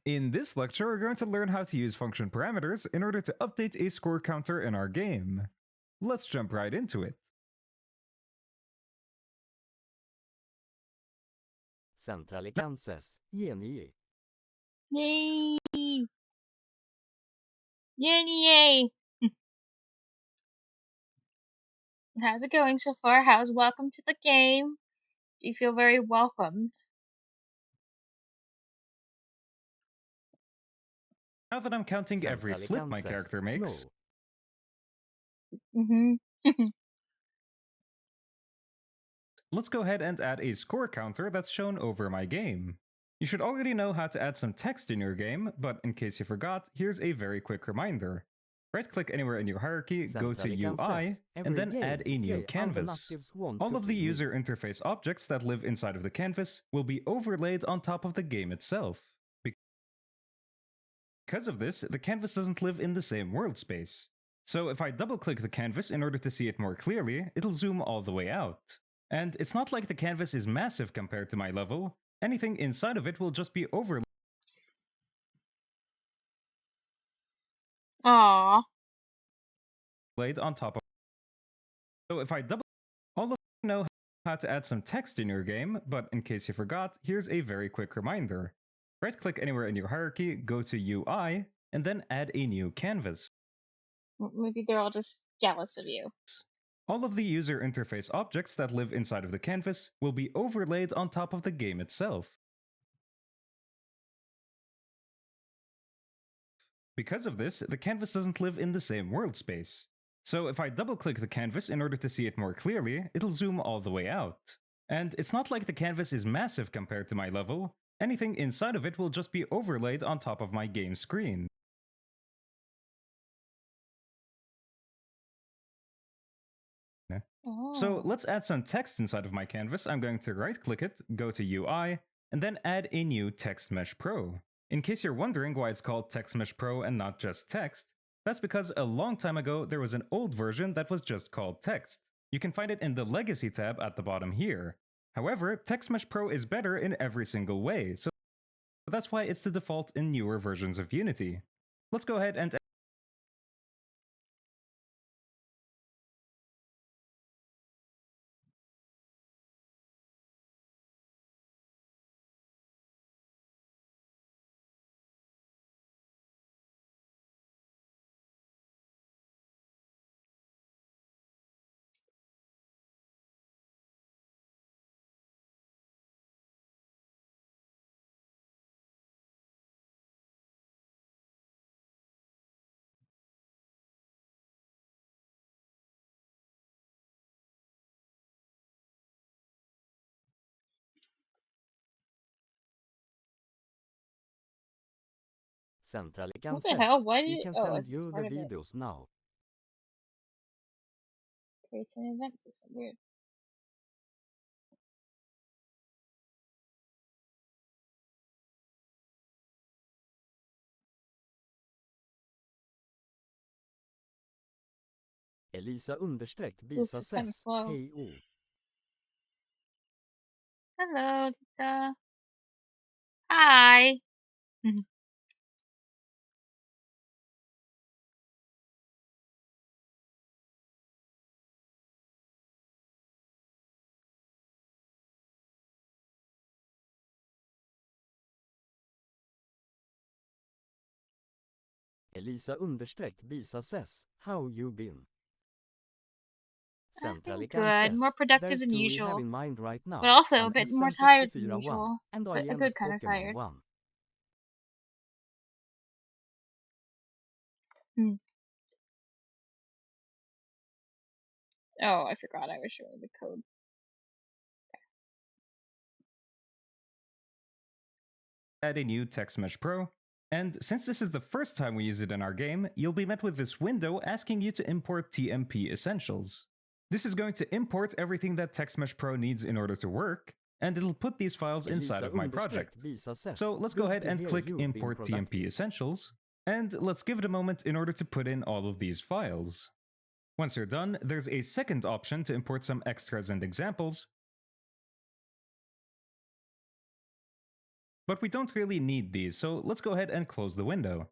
In this lecture, we're going to learn how to use function parameters in order to update a score counter in our game. Let's jump right into it. Centralicenses, geni. Yay! Yay! How's it going so far? Welcome to the game? Do you feel very welcomed? Now that I'm counting every flip my character makes, let's go ahead and add a score counter that's shown over my game. You should already know how to add some text in your game, but in case you forgot, here's a very quick reminder. Right-click anywhere in your hierarchy, go to UI, and then add a new canvas. All of the user interface objects that live inside of the canvas will be overlaid on top of the game itself. Because of this, the canvas doesn't live in the same world space. So if I double-click the canvas in order to see it more clearly, it'll zoom all the way out. And it's not like the canvas is massive compared to my level. Anything inside of it will just be overlaid Aww. on top of. So if I all of you know how to add some text in your game, but in case you forgot, here's a very quick reminder. Right-click anywhere in your hierarchy, go to UI, and then add a new canvas. Maybe they're all just jealous of you. All of the user interface objects that live inside of the canvas will be overlaid on top of the game itself. Because of this, the canvas doesn't live in the same world space. So if I double-click the canvas in order to see it more clearly, it'll zoom all the way out. And it's not like the canvas is massive compared to my level. Anything inside of it will just be overlaid on top of my game screen. So let's add some text inside of my canvas. I'm going to right-click it, go to UI, and then add a new Text Mesh Pro. In case you're wondering why it's called Text Mesh Pro and not just text, that's because a long time ago there was an old version that was just called text. You can find it in the Legacy tab at the bottom here. However, Text Mesh Pro is better in every single way, so that's why it's the default in newer versions of Unity. Let's go ahead and What the hell? Why did we can send you the videos now. Creates an event system. Weird. Elisa_Bisa ses, hej o. Hello, Tita. Hi. Elisa_Bisa ses, how you been? Good, more productive than usual, right now, but also a bit more tired than usual, and but a good kind of tired. Oh, I forgot I was showing the code. Add a new Text Mesh Pro. And since this is the first time we use it in our game, you'll be met with this window asking you to import TMP Essentials. This is going to import everything that Text Mesh Pro needs in order to work, and it'll put these files inside of my project. So let's go ahead and click Import TMP Essentials, and let's give it a moment in order to put in all of these files. Once you're done, there's a second option to import some extras and examples, But we don't really need these, so let's go ahead and close the window.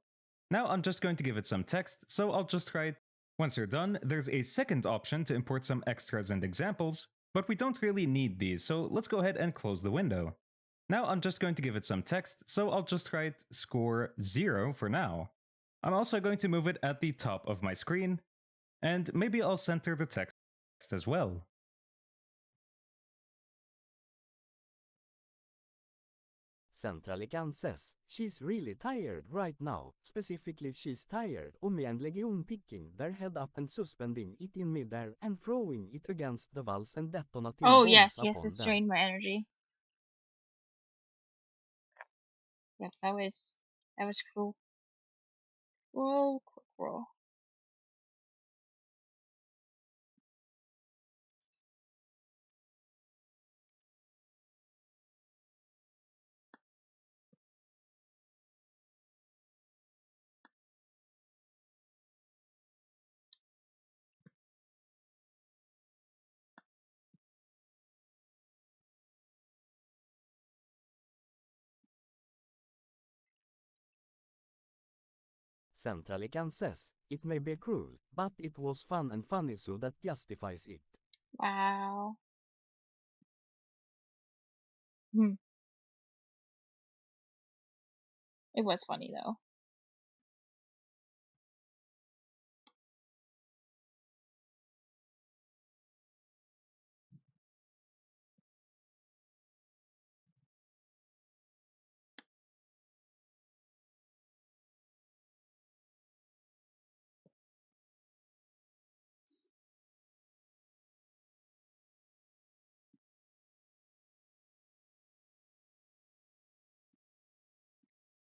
Now I'm just going to give it some text, so I'll just write. Once you're done, there's a second option to import some extras and examples, but we don't really need these, so let's go ahead and close the window. Now I'm just going to give it some text, so I'll just write score 0 for now. I'm also going to move it at the top of my screen, and maybe I'll center the text as well. Centralican says, she's really tired right now, specifically she's tired och med en legion picking their head up and suspending it in midair and throwing it against the walls and detonating Oh bombs yes, upon it's them. drained my energy. Yep, that was cruel. Whoa, cruel. Centralican says, it may be cruel, but it was fun and funny so that justifies it. Wow. It was funny though.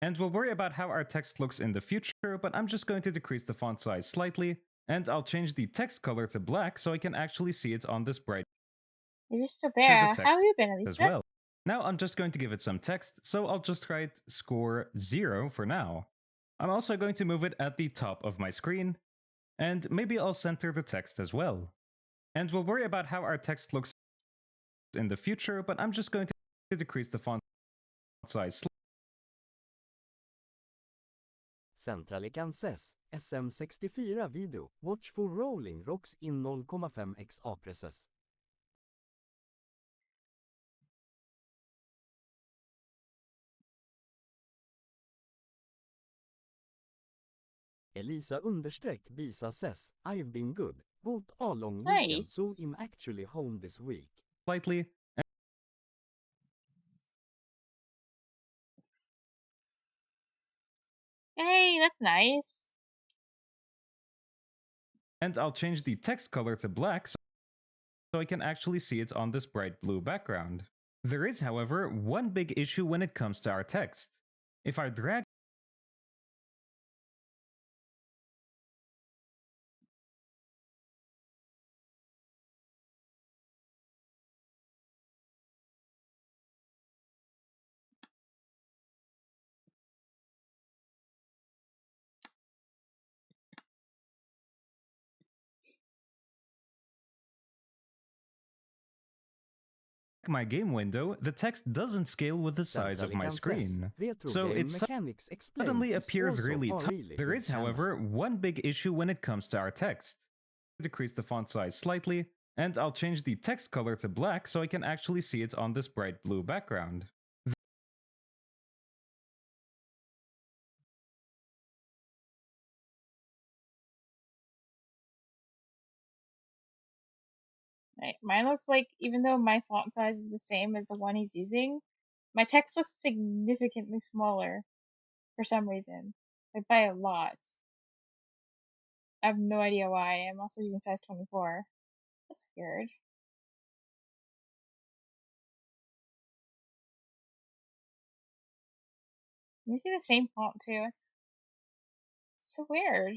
And we'll worry about how our text looks in the future, but I'm just going to decrease the font size slightly, and I'll change the text color to black so I can actually see it on this bright It is still the there. How text have you been, as Elisa? well. Now I'm just going to give it some text, so I'll just write score 0 for now. I'm also going to move it at the top of my screen, and maybe I'll center the text as well. And we'll worry about how our text looks in the future, but I'm just going to decrease the font size. Centralican says, SM64 video, watch for rolling rocks in 0,5x apresses. Elisa Bisa says, I've been good. Both all long weekend, so I'm Nice. actually home this week. Slightly. Hey, that's nice. And I'll change the text color to black so I can actually see it on this bright blue background. There is, however, one big issue when it comes to our text. If I drag my game window, the text doesn't scale with the size of my screen. So it suddenly appears really tiny. There is, however, one big issue when it comes to our text. Decrease the font size slightly, and I'll change the text color to black so I can actually see it on this bright blue background. Right. Mine looks like, even though my font size is the same as the one he's using, my text looks significantly smaller for some reason. Like by a lot. I have no idea why. I'm also using size 24. That's weird. I'm using the same font too. It's so weird.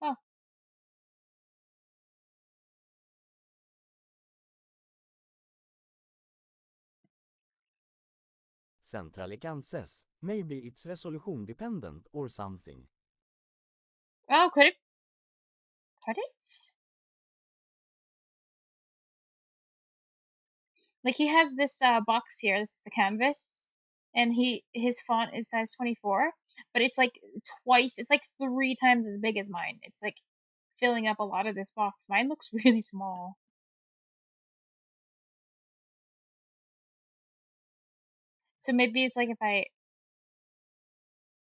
Huh. Centralican says, maybe it's resolution dependent or something. Oh, could it? Could it? Like he has this box here. This is the canvas, and his font is size 24, but it's like twice. It's like 3 times as big as mine. It's like filling up a lot of this box. Mine looks really small. So maybe it's like if I.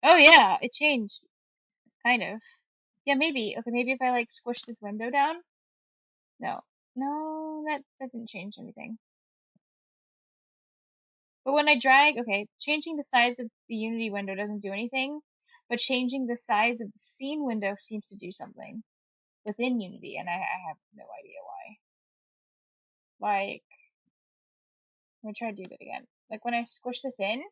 Oh yeah, it changed. Kind of. Yeah, maybe. Okay, maybe if I like squish this window down. No, no, that didn't change anything. But when I drag, okay, changing the size of the Unity window doesn't do anything, but changing the size of the scene window seems to do something within Unity, and I have no idea why. Like, I'm gonna try to do that again. Like when I squish this in,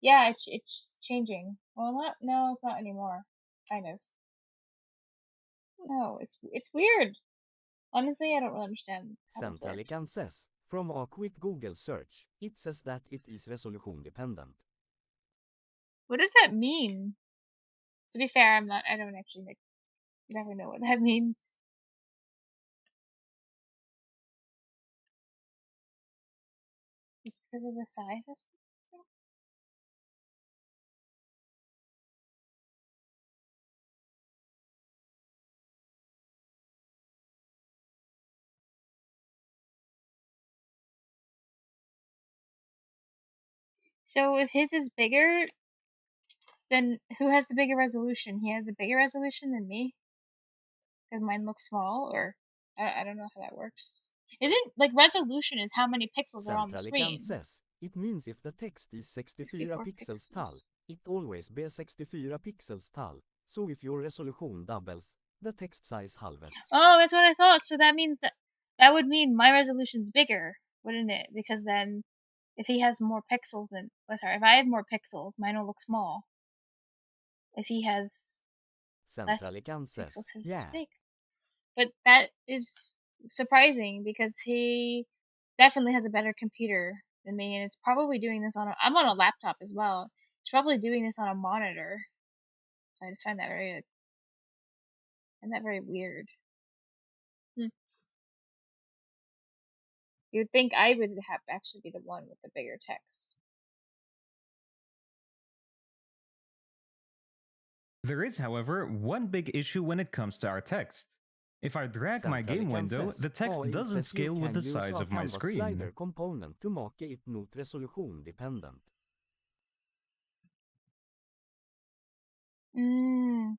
yeah, it's changing. Well, no, it's not anymore. Kind of. No, it's weird. Honestly, I don't really understand how this Centralican works. says, from a quick Google search, it says that it is resolution dependent. What does that mean? To be fair, I don't actually exactly know what that means. Just because of the size aspect? So if his is bigger, then who has the bigger resolution? He has a bigger resolution than me? Because mine looks small, or I don't know how that works. Isn't like resolution is how many pixels are on the Centralican screen? says, it means if the text is 64 64 pixels tall, pixels. it always be 64 pixels tall. So if your resolution doubles, the text size halves. Oh, that's what I thought. So that means that would mean my resolution's bigger, wouldn't it? Because then if he has more pixels than, oh, sorry, if I have more pixels, mine will look small. If he has less Centralican pixels, says, his is yeah. big. But that is surprising because he definitely has a better computer than me, and is probably doing this on. I'm on a laptop as well. He's probably doing this on a monitor. So I just find that very weird. Hmm. You'd think I would have actually be the one with the bigger text. There is, however, one big issue when it comes to our text. If I drag my game Centralican window, says, the text it doesn't says you scale with can the use size a of my canvas screen. slider component to make it not resolution dependent. Mm,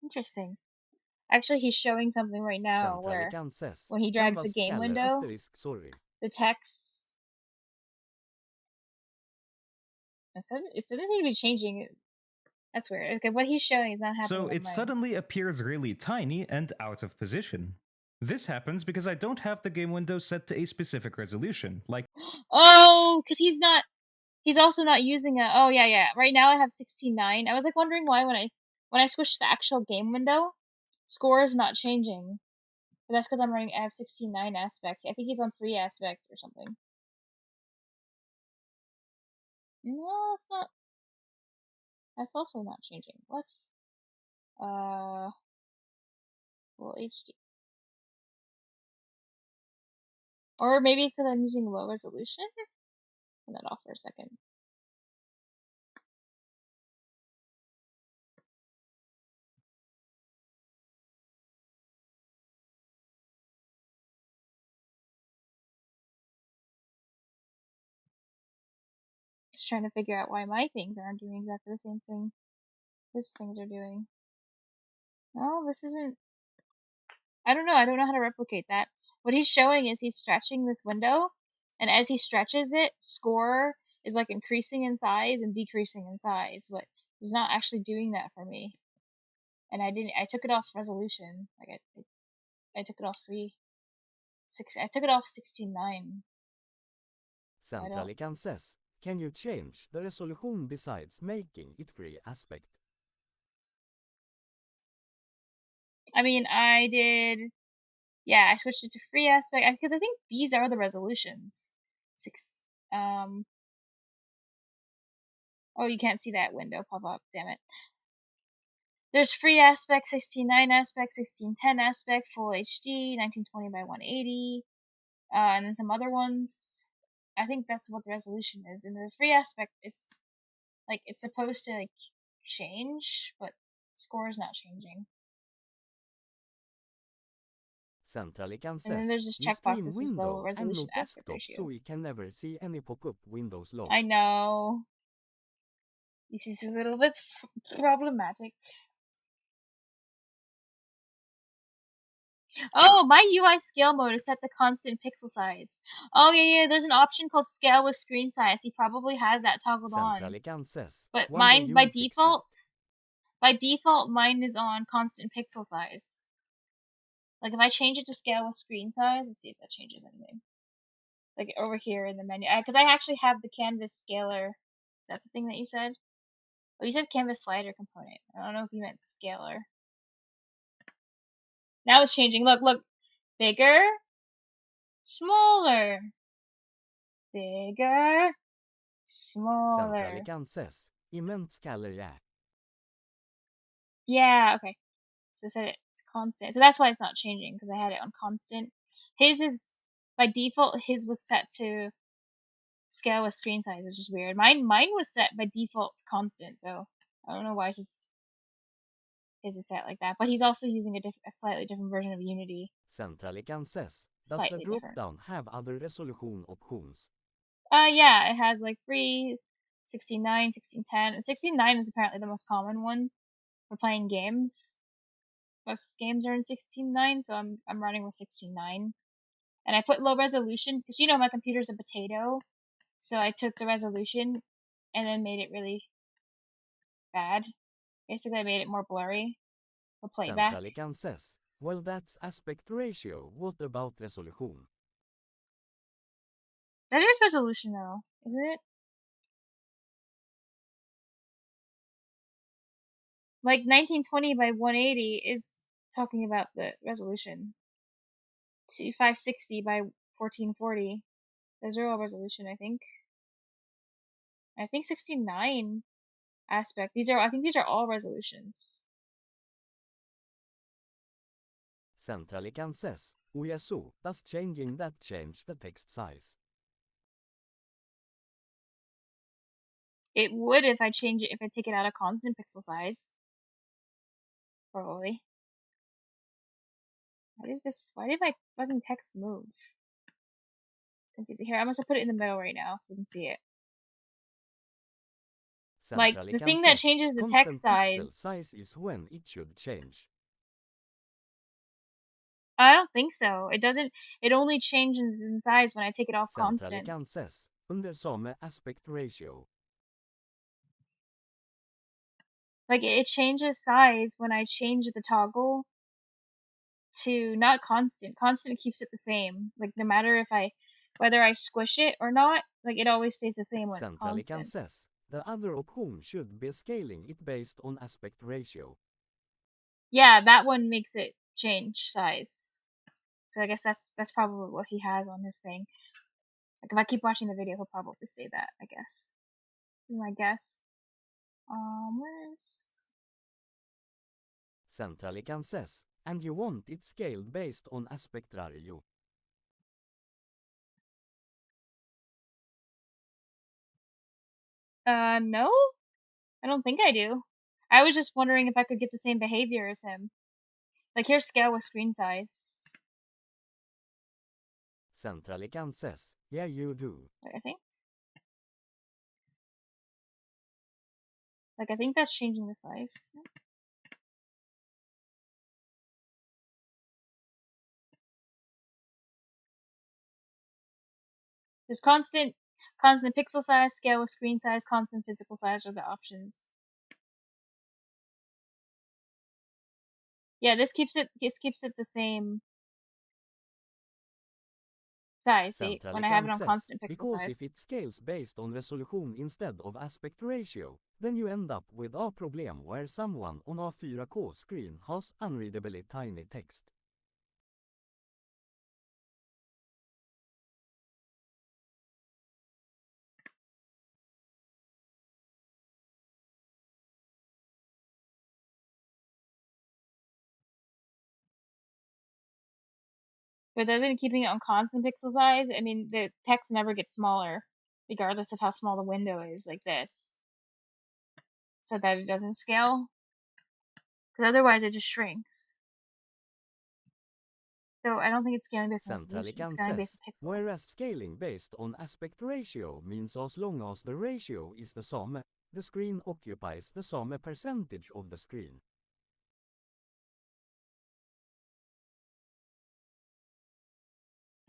interesting. Actually, he's showing something right now where Centralican says, when he drags the canvas game scalar window, asterisk sorry. the text it doesn't seem to be changing. That's weird. Okay, what he's showing is not So happening on it mine. suddenly appears really tiny and out of position. This happens because I don't have the game window set to a specific resolution, like Oh, because he's also not using a. Oh yeah. Right now I have 16:9. I was like wondering why when I switch the actual game window, score is not changing. But that's because I have 16:9 aspect. I think he's on 3 aspect or something. No, it's not. That's also not changing. What? Well, HD. Or maybe it's because I'm using low resolution? Turn that off for a second. Just trying to figure out why my things aren't doing exactly the same thing his things are doing. No, this isn't. I don't know. I don't know how to replicate that. What he's showing is he's stretching this window, and as he stretches it, score is like increasing in size and decreasing in size, but he's not actually doing that for me. And I took it off resolution. Like I took it off I took it off 16:9. So I don't. Centralican says, can you change the resolution besides making it free aspect? I mean, I did. Yeah, I switched it to free aspect because I think these are the resolutions. Six. Um. Oh, you can't see that window pop up. Damn it. There's free aspect, 16:9 aspect, 16:10 aspect, full HD, 1920 by 180, and then some other ones. I think that's what the resolution is. And the free aspect is like it's supposed to like change, but score is not changing. Centralican And then says, there's this you checkbox. stream This is low window and resolution not aspect desktop, so we ratios. can never see any pop-up Windows log. I know. This is a little bit problematic. Oh, my UI scale mode is set to constant pixel size. Oh yeah, there's an option called scale with screen size. He probably has that toggled on. Centralican says, But wonder mine, by you'll fix it. default, mine is on constant pixel size. Like if I change it to scale with screen size, let's see if that changes anything. Like over here in the menu, because I actually have the canvas scaler. Is that the thing that you said? Oh, you said canvas slider component. I don't know if you meant scaler. Now it's changing. Look. Bigger, smaller. Bigger, smaller. Centralican says, immense scalar, yeah. Yeah, okay. So I said it's constant. So that's why it's not changing, because I had it on constant. His is, by default, his was set to scale with screen size, which is weird. Mine was set by default constant, so I don't know why his is set like that. But he's also using a slightly different version of Unity. Centralican says, does the Slightly different. drop-down have other resolution options? Yeah, it has like free 16:9, 16:10, and 16:9 is apparently the most common one for playing games. Most games are in 16:9, so I'm running with 16:9. And I put low resolution because my computer's a potato, so I took the resolution and then made it really bad. Basically, I made it more blurry for playback. Centralican says, well, that's aspect ratio. What about resolution? That is resolution though, isn't it? Like 1920 by 180 is talking about the resolution. 560 by 1440. Those are all resolution, I think. I think 16:9 aspect. I think these are all resolutions. Centralican says, oh yeah, so does changing that change the text size? It would if I take it out of constant pixel size. Probably. Why did my fucking text move? Confusing. Here, I must have put it in the middle right now so we can see it. Like, the Centralican thing that says, changes the constant text pixel size. size is when it should change. I don't think so. It only changes in size when I take it off constant. Centralican says, under some aspect ratio. Like, it changes size when I change the toggle to not constant. Constant keeps it the same. Like, no matter whether I squish it or not, like, it always stays the same when it's Centralican constant. says, the other option should be scaling it based on aspect ratio. Yeah, that one makes it change size. So I guess that's probably what he has on his thing. Like if I keep watching the video, he'll probably say that, I guess. Is my guess. Where's Centralican says, and you want it scaled based on aspect ratio. no? I don't think I do. I was just wondering if I could get the same behavior as him. Like here's scale with screen size. Centralican says, yeah, you do. I think. Like I think that's changing the size. There's constant pixel size, scale with screen size, constant physical size are the options. Yeah, this keeps it the same size, see, when I have it Centralican on says, constant pixel because size. if it scales based on resolution instead of aspect ratio, then you end up with a problem where someone on a 4K screen has unreadably tiny text. But doesn't keeping it on constant pixel size, I mean, the text never gets smaller, regardless of how small the window is, like this, so that it doesn't scale. Because otherwise it just shrinks. So I don't think it's scaling based on resolution, it's Centralican scaling based says, on pixel. whereas scaling based on aspect ratio means as long as the ratio is the same, the screen occupies the same percentage of the screen.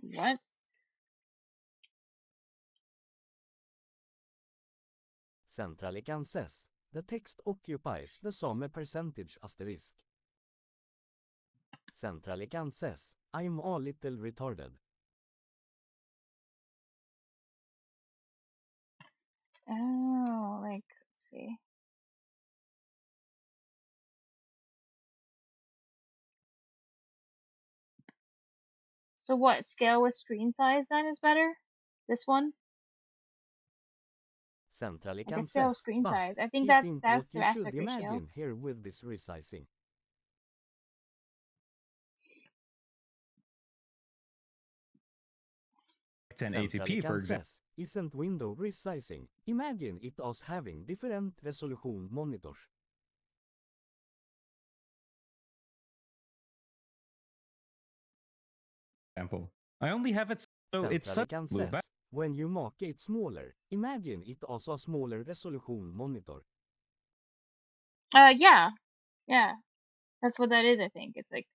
What? Centralican says, the text occupies the same percentage asterisk. Centralican says, I'm a little retarded. Oh, like, let's see. So what, scale with screen size then is better? This one? I Centralican guess scale with says, screen but size. I think he that's think what the you should aspect ratio. imagine here with this resizing. $1080p, for Centralican example. says, isn't window resizing. Imagine it as having different resolution monitors. I only have it so it's Centralican blue back. says, when you make it smaller, imagine it as a smaller resolution monitor. Yeah. Yeah. That's what that is, I think. It's like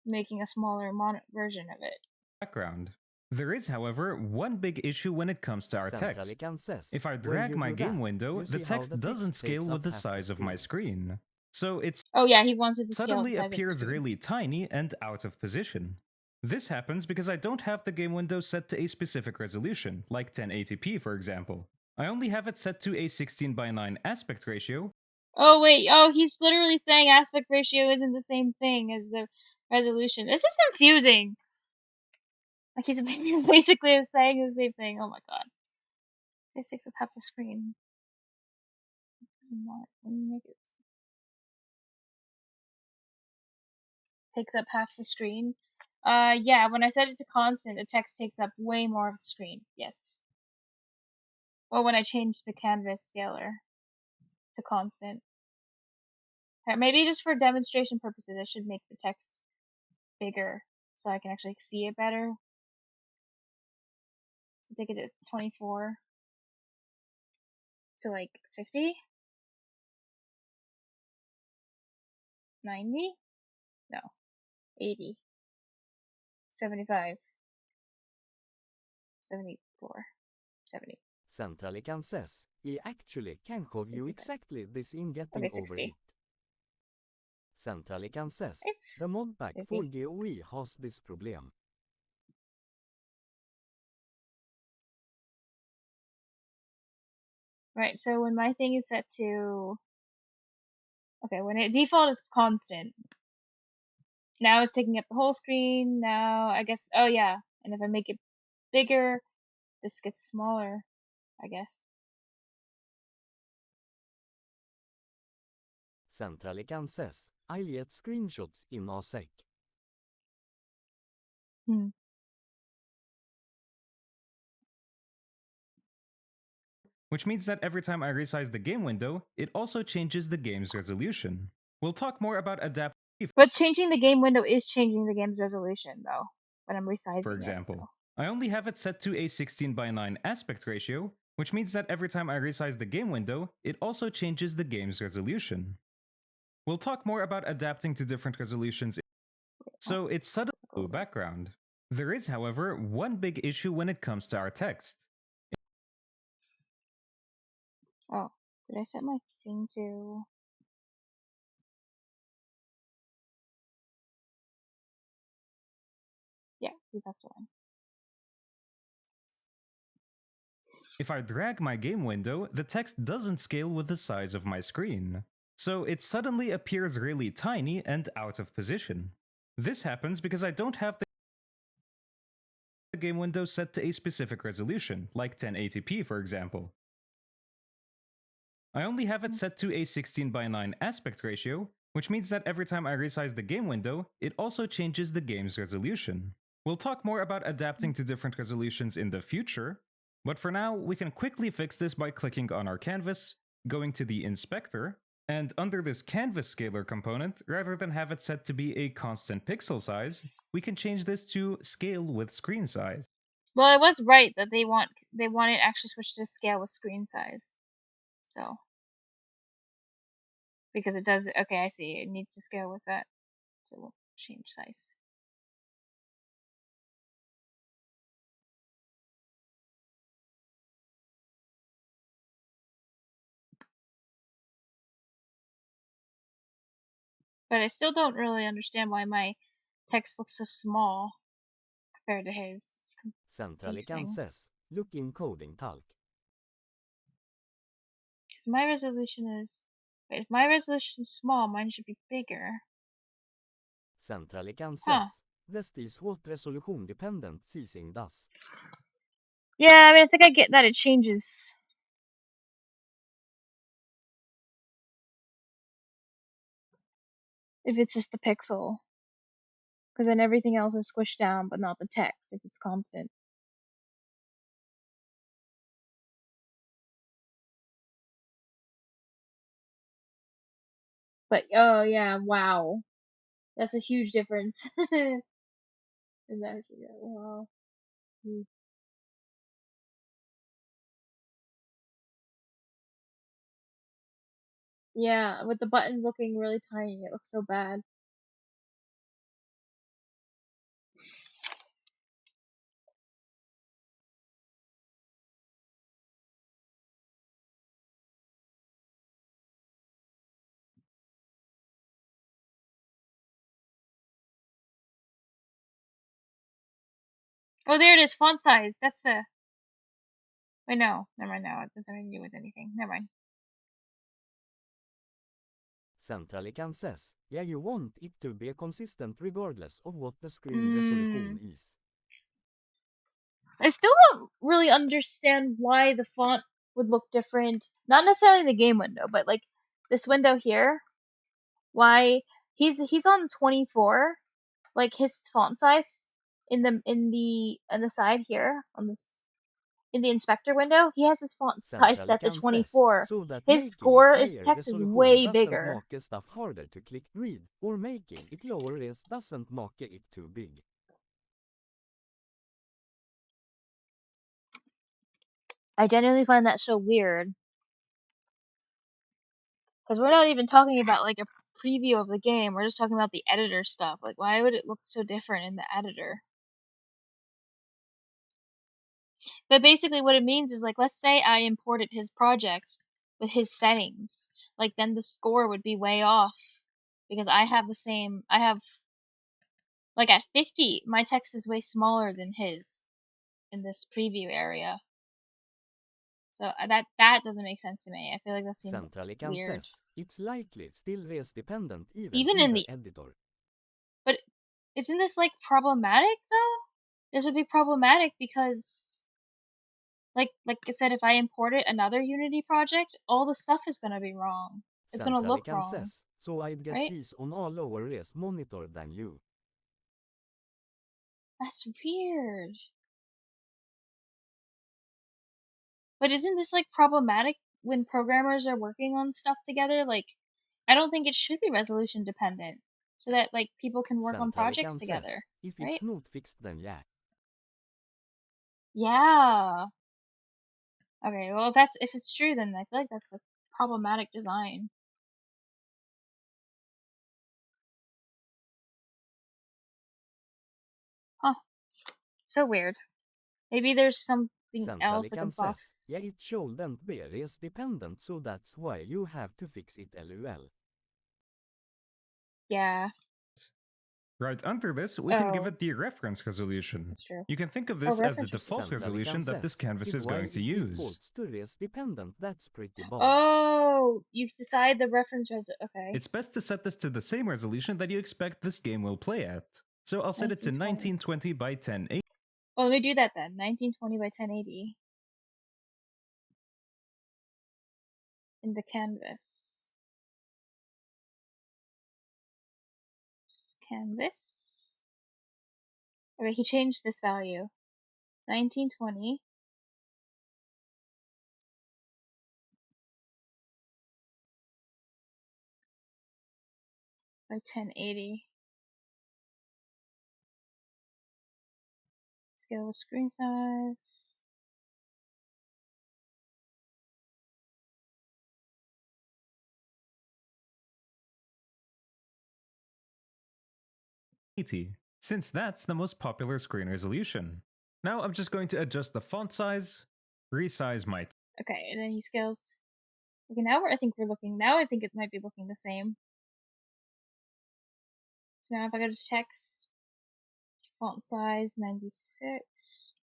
making a smaller version of it. Background. There is, however, one big issue when it comes to our text. Centralican says, If I when drag you my do game that, window, you the see how text the doesn't text takes scale with up the half size of my screen. So it Oh yeah, he wants it to scale with suddenly the size of the appears screen. really tiny and out of position. This happens because I don't have the game window set to a specific resolution, like 1080p for example. I only have it set to a 16:9 aspect ratio. Oh wait, oh he's literally saying aspect ratio isn't the same thing as the resolution. This is confusing. Like he's basically saying the same thing. Oh my god. This takes up half the screen. Let me make it. Takes up half the screen. Yeah, when I set it to constant, the text takes up way more of the screen. Yes. Or when I change the canvas scaler to constant. Maybe just for demonstration purposes, I should make the text bigger so I can actually see it better. So take it to 24 to like 50, 90, no, 80, 75, 74, 70. Centralican says, he actually can show you 65. exactly this in getting Okay, over 60. it. Centralican says, If the modpack 50. for GUI has this problem. Right, so when my thing is set to, okay, when it default is constant, now it's taking up the whole screen. Now I guess, oh yeah, and if I make it bigger, this gets smaller, I guess. Centralican says, I'll get screenshots in a sec. Which means that every time I resize the game window, it also changes the game's resolution. We'll talk more about adaptive, But changing the game window is changing the game's resolution, though, when I'm resizing for it. example. So. I only have it set to a 16:9 aspect ratio, which means that every time I resize the game window, it also changes the game's resolution. We'll talk more about adapting to different resolutions. So it's suddenly blue background. There is, however, one big issue when it comes to our text. Oh, did I set my thing to? Yeah, we left one. If I drag my game window, the text doesn't scale with the size of my screen. So it suddenly appears really tiny and out of position. This happens because I don't have the game window set to a specific resolution, like 1080p for example. I only have it set to a 16:9 aspect ratio, which means that every time I resize the game window, it also changes the game's resolution. We'll talk more about adapting to different resolutions in the future, but for now, we can quickly fix this by clicking on our canvas, going to the inspector, and under this canvas scaler component, rather than have it set to be a constant pixel size, we can change this to scale with screen size. Well, I was right that they want it actually switched to scale with screen size. So because it does, okay, I see. It needs to scale with that to change size. But I still don't really understand why my text looks so small compared to his. It's Centrally confusing. Kansas, look in coding talk. Because my resolution is, wait, if my resolution is small, mine should be bigger. Centrally Huh. Kansas, this is what resolution dependent seizing does. Yeah, I mean, I think I get that it changes. If it's just the pixel. Because then everything else is squished down, but not the text if it's constant. But, oh yeah, wow. That's a huge difference. In that, wow. Yeah, with the buttons looking really tiny, it looks so bad. Oh, there it is, font size. That's the. Wait, no. Never mind, no. It doesn't have to do with anything. Never mind. Centrally Kansas, yeah, you want it to be consistent regardless of what the screen resolution is. I still don't really understand why the font would look different. Not necessarily the game window, but like this window here. Why he's on 24, like his font size in the side here on this in the inspector window, he has his font size Centrally set to Kansas, 24. so that His making it his higher text is resolution way doesn't bigger. make stuff harder to click read, or making it lower res doesn't make it too big. I genuinely find that so weird. Because we're not even talking about like a preview of the game, we're just talking about the editor stuff. Like, why would it look so different in the editor? But basically, what it means is like, let's say I imported his project with his settings, like then the score would be way off because I have the same. I have like at 50, my text is way smaller than his in this preview area. So that doesn't make sense to me. I feel like that seems Centrally weird. Kansas, it's likely still res dependent Even in in the the. editor. But isn't this like problematic though? This would be problematic because like I said, if I imported another Unity project, all the stuff is gonna be wrong. It's gonna Centrally look wrong, Kansas, so I'd guess right? he's on a lower res monitor than you. That's weird. But isn't this like problematic when programmers are working on stuff together? Like, I don't think it should be resolution dependent, so that like people can work on Centrally projects Kansas, together, if right? it's not fixed then yeah. Yeah. Okay, well if it's true, then I feel like that's a problematic design. Huh. So weird. Maybe there's something Centrally else like a Kansas, box. yeah, it shouldn't be res dependent, so that's why you have to fix it LOL. Yeah. Right under this, we can give Oh, it the reference resolution. that's true. You can think of Oh, this as the reference default resolution. Centrally resolution that this Kansas, canvas is why going to it use. defaults to res dependent, that's pretty bad. Oh, you decide the reference okay. It's best to set this to the same resolution that you expect this game will play at. So I'll set it to 1920 by 1080. Well, let me do that then. 1920 by 1080 in the canvas. Canvas. Okay, he changed this value. 1920 by 1080. Scale with screen size. Since that's the most popular screen resolution. Now I'm just going to adjust the font size, resize my Okay, and then he scales. Okay, now I think it might be looking the same. So now if I go to text, font size 96.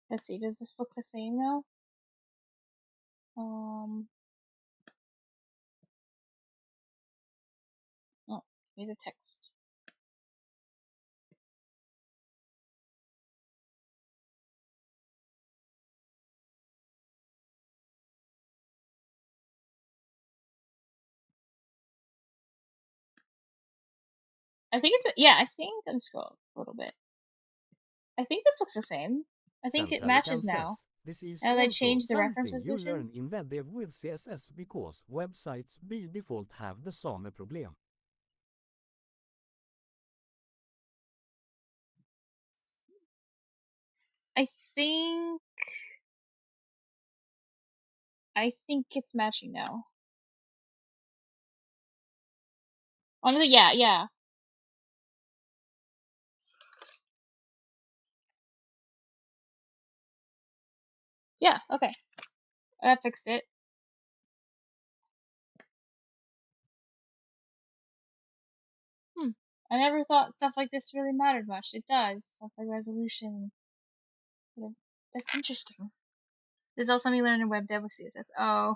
Let's see, does this look the same now? Oh, give me the text. I think I'm scrolling a little bit. I think this looks the same. I think it Centrally matches now. says, this is Now that I also changed the reference something you position. learn in webdev with CSS because websites by default have the same problem. I think it's matching now. Honestly, yeah. Yeah, okay. I fixed it. I never thought stuff like this really mattered much. It does. Stuff like resolution. That's interesting. There's also something you learn in web dev with CSS. Oh,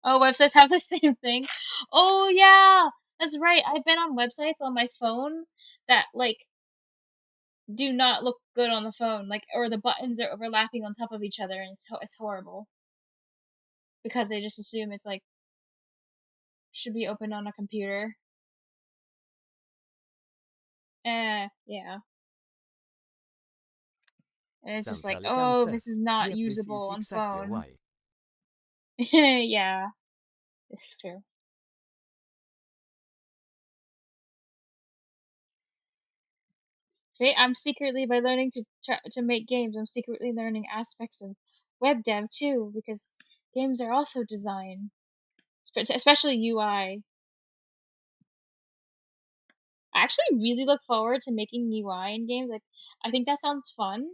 websites have the same thing. Oh yeah, that's right. I've been on websites on my phone that like do not look good on the phone, like, or the buttons are overlapping on top of each other, and it's horrible because they just assume it's like should be open on a computer. Yeah. And it's just like, Centrally oh, this says, is not yep, this is usable on exactly phone. why. Yeah, it's true. See, I'm secretly by learning to make games, I'm secretly learning aspects of web dev too, because games are also design, especially UI. I actually really look forward to making UI in games. Like, I think that sounds fun.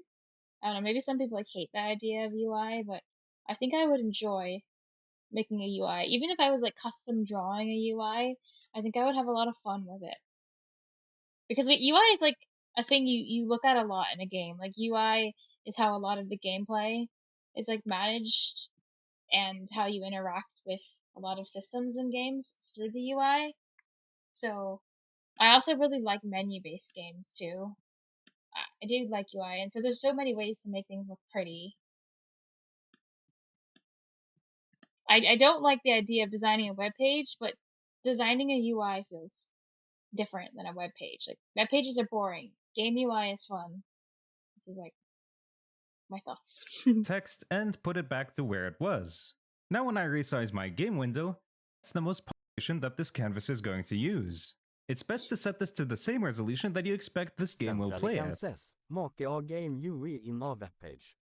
I don't know, maybe some people like hate the idea of UI, but I think I would enjoy making a UI. Even if I was like custom drawing a UI, I think I would have a lot of fun with it. Because UI is like a thing you look at a lot in a game. Like UI is how a lot of the gameplay is like managed and how you interact with a lot of systems in games through the UI. So I also really like menu-based games too. I do like UI, and so there's so many ways to make things look pretty. I don't like the idea of designing a web page, but designing a UI feels different than a web page. Like web pages are boring. Game UI is fun. This is like my thoughts. text and put it back to where it was. Now when I resize my game window, it's the most resolution that this canvas is going to use. It's best to set this to the same resolution that you expect this game will Centrally play at. says, make a game UI in a web page.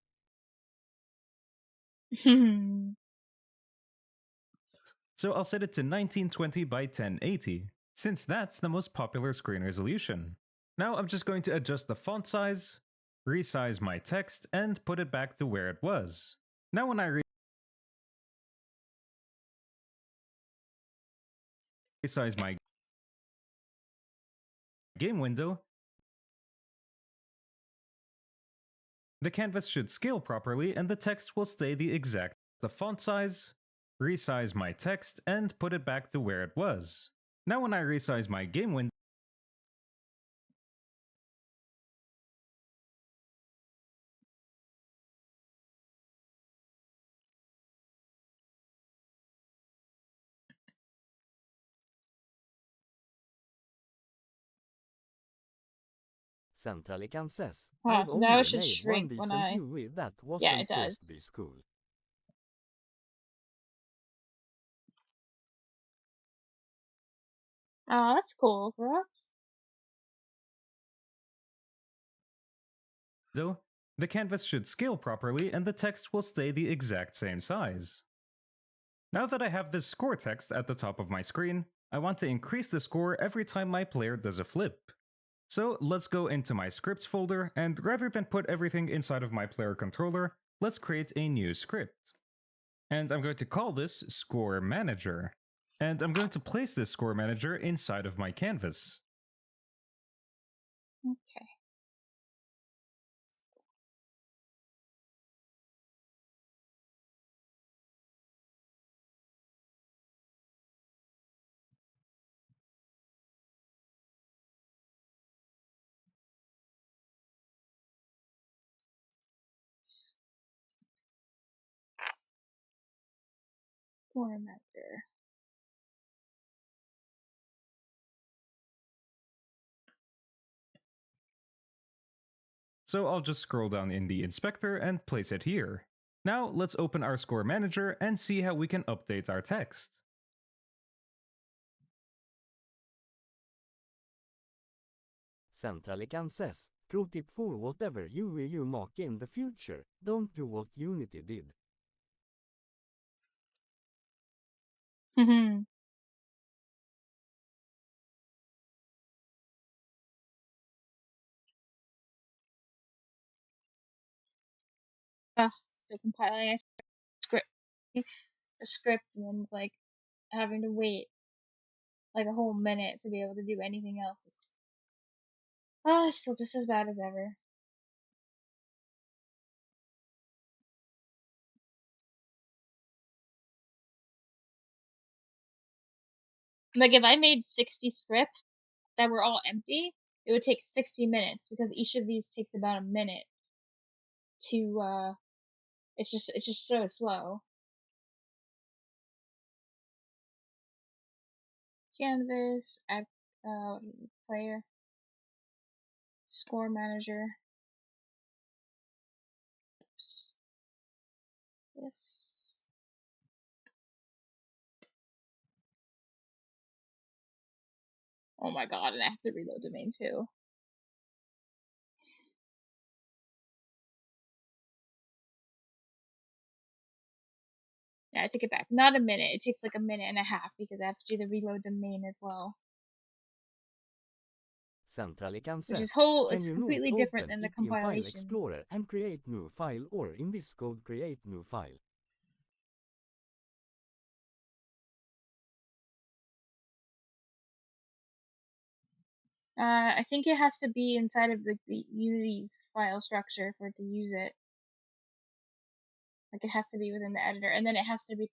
So I'll set it to 1920 by 1080, since that's the most popular screen resolution. Now I'm just going to adjust the font size, resize my text, and put it back to where it was. Now when I resize my game window, the canvas should scale properly and the text will stay the exact. The font size, resize my text, and put it back to where it was. Now when I resize my game window, Centrally says, Huh, I've so now it only should made one shrink when decent I... UE that Yeah, wasn't it supposed to be does. school. Oh, that's cool, correct? Though, the canvas should scale properly and the text will stay the exact same size. Now that I have this score text at the top of my screen, I want to increase the score every time my player does a flip. So let's go into my scripts folder, and rather than put everything inside of my player controller, let's create a new script. And I'm going to call this Score Manager. And I'm going to place this Score Manager inside of my canvas. Okay. Formatter. So I'll just scroll down in the inspector and place it here. Now let's open our Score Manager and see how we can update our text. Centrally says, pro tip for whatever UE you make in the future, don't do what Unity did. Hmm. Ugh, still compiling a script. A script, and then it's like having to wait like a whole minute to be able to do anything else. Is it's still just as bad as ever. Like if I made 60 scripts that were all empty, it would take 60 minutes because each of these takes about a minute to it's just so slow. Canvas, add player, score manager. Oops. Yes. Oh my god, and I have to reload domain too. Yeah, I take it back. Not a minute. It takes like a minute and a half because I have to do the reload domain as well. Centrally Which is says, can it's you not completely different open than the it in File compilation. Explorer and create new file, or in this code create new file? I think it has to be inside of the Unity's file structure for it to use it. Like it has to be within the editor, and then it has to be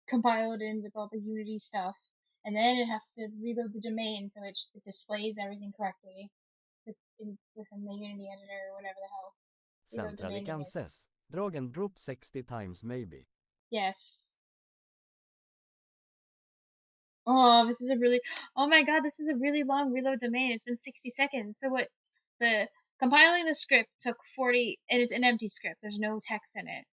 compiled in with all the Unity stuff, and then it has to reload the domain so it displays everything correctly within the Unity editor or whatever the hell reload Centrally domain is. says, drag and drop 60 times maybe. Yes. Oh, this is a really, oh my god, this is a really long reload domain. It's been 60 seconds. So what, the compiling the script took 40, and it's an empty script. There's no text in it.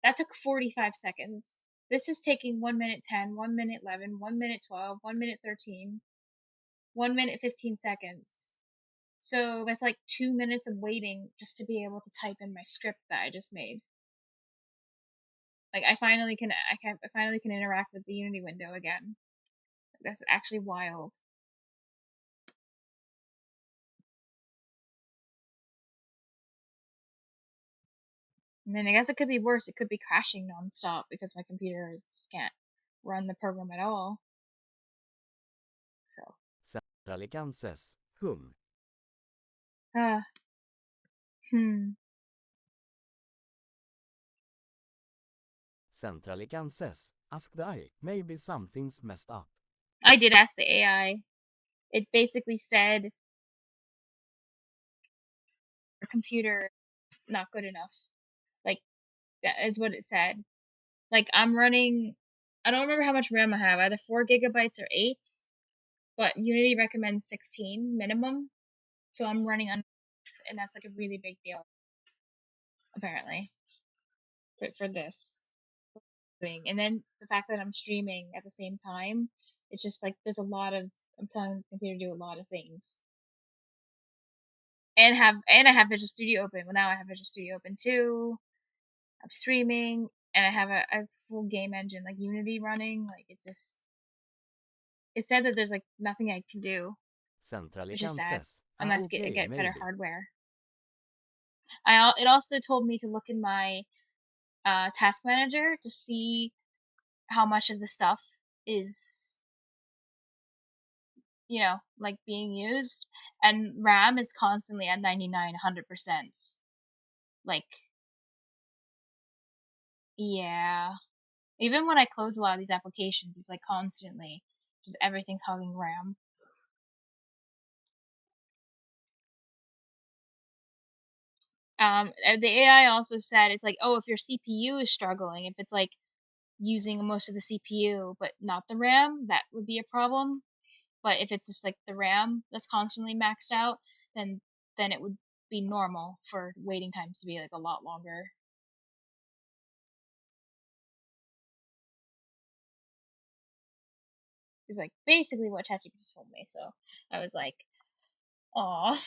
That took 45 seconds. This is taking 1 minute 10, 1 minute 11, 1 minute 12, 1 minute 13, 1 minute 15 seconds. So that's like 2 minutes of waiting just to be able to type in my script that I just made. Like I finally can interact with the Unity window again. That's actually wild. I mean, I guess it could be worse. It could be crashing nonstop because my computer just can't run the program at all. So, Centrally says, uh, hmm. Centrally says, ask the AI, maybe something's messed up. I did ask the AI. It basically said the computer is not good enough. Like, that is what it said. Like, I'm running, I don't remember how much RAM I have, either 4 gigabytes or 8. but Unity recommends 16 minimum, so I'm running on, and that's like a really big deal, apparently, for this thing. And then the fact that I'm streaming at the same time, it's just like there's a lot of, I'm telling the computer to do a lot of things, and I have Visual Studio open. Well, now I have Visual Studio open too. I'm streaming, and I have a full game engine like Unity running. Like it's just, it said that there's like nothing I can do, Centrally which is sad, says, unless I okay, get better maybe. hardware. It also told me to look in my task manager to see how much of the stuff is, like being used, and RAM is constantly at 99, 100%. Like, yeah. Even when I close a lot of these applications, it's like constantly just everything's hogging RAM. And the AI also said it's like, oh, if your CPU is struggling, if it's like using most of the CPU but not the RAM, that would be a problem. But if it's just like the RAM that's constantly maxed out, then it would be normal for waiting times to be like a lot longer. Is like basically what ChatGPT told me. So I was like, "Aw."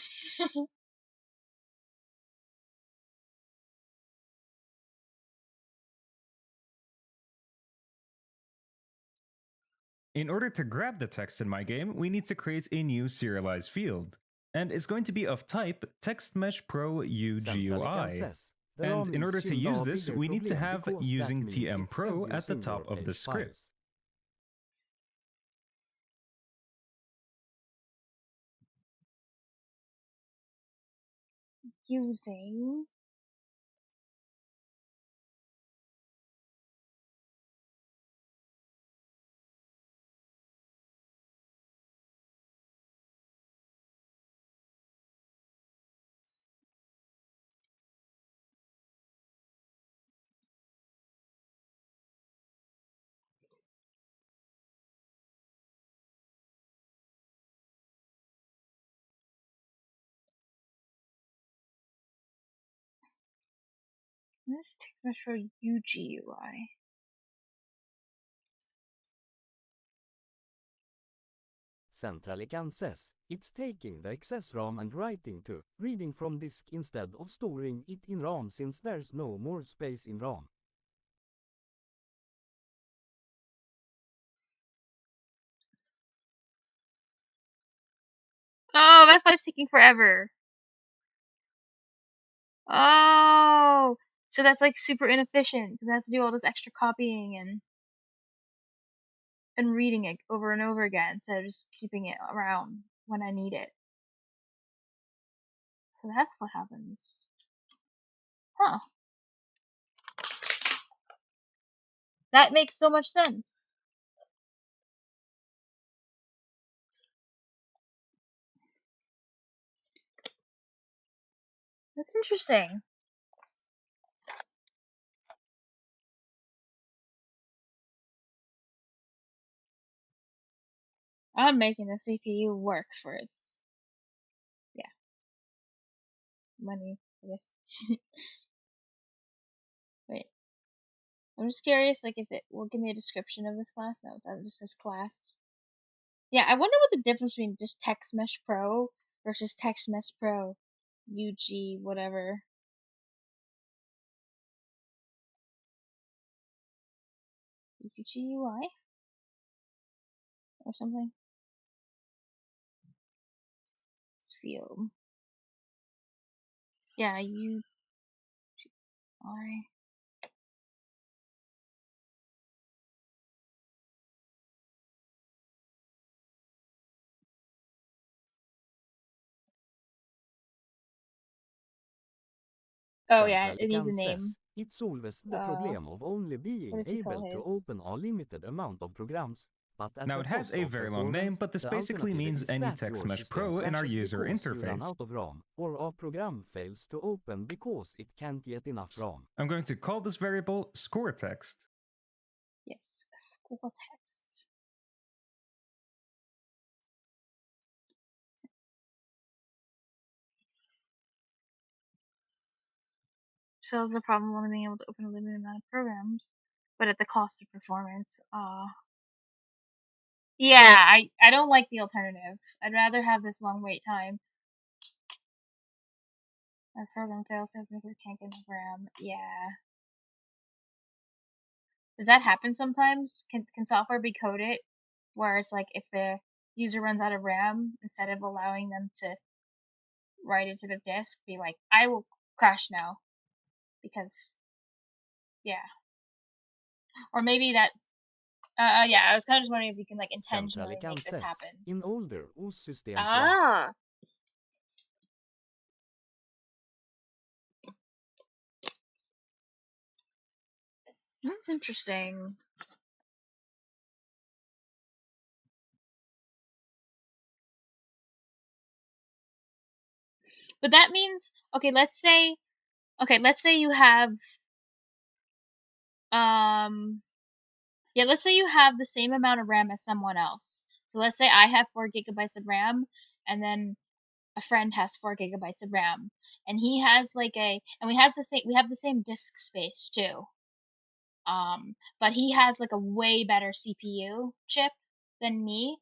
In order to grab the text in my game, we need to create a new serialized field. And it's going to be of type Text Mesh Pro Centrally can UGUI. says, the And ROM in is order to still use a this, bigger we need to problem have because that using means TM it's Pro at the reducing your top of the page script. files. Using this text mesh for UGUI. Centrally can says, it's taking the excess RAM and writing to reading from disk instead of storing it in RAM since there's no more space in RAM. Oh, that's why it's taking forever. Oh, so that's like super inefficient because it has to do all this extra copying and reading it over and over again instead of just keeping it around when I need it. So that's what happens. Huh. That makes so much sense. That's interesting. I'm making the CPU work for its, yeah, money, I guess. Wait, I'm just curious, like, if it will give me a description of this class. No, that just says class. Yeah, I wonder what the difference between just Text Mesh Pro versus Text Mesh Pro UG whatever. UGUI or something. Field. Yeah, UGI. Oh yeah, Centrally it needs a can name. says, it solves the Uh, problem of only what being does he call able to open his? a limited amount of programs, but at Now the it has cost a of very long name, performance. but this The basically alternative means is any that Text your Mesh system Pro in our crashes user because you run interface. out of RAM, or a program fails to open because it can't get enough RAM. I'm going to call this variable score text. Yes, school text. solves the problem of only being able to open a limited amount of programs, but at the cost of performance. Yeah, I don't like the alternative. I'd rather have this long wait time. My program fails so because it can't get enough RAM. Yeah. Does that happen sometimes? Can software be coded where it's like if the user runs out of RAM, instead of allowing them to write it to the disk, be like, I will crash now because yeah. Or maybe that's yeah, I was kind of just wondering if you can like intentionally make this Centralikanses. happen. In older OS-systems like Ah, that's interesting. But that means let's say you have yeah, let's say you have the same amount of RAM as someone else. So let's say I have 4 GB of RAM, and then a friend has 4 GB of RAM, and he has and we have the same disk space too. But he has like a way better CPU chip than me.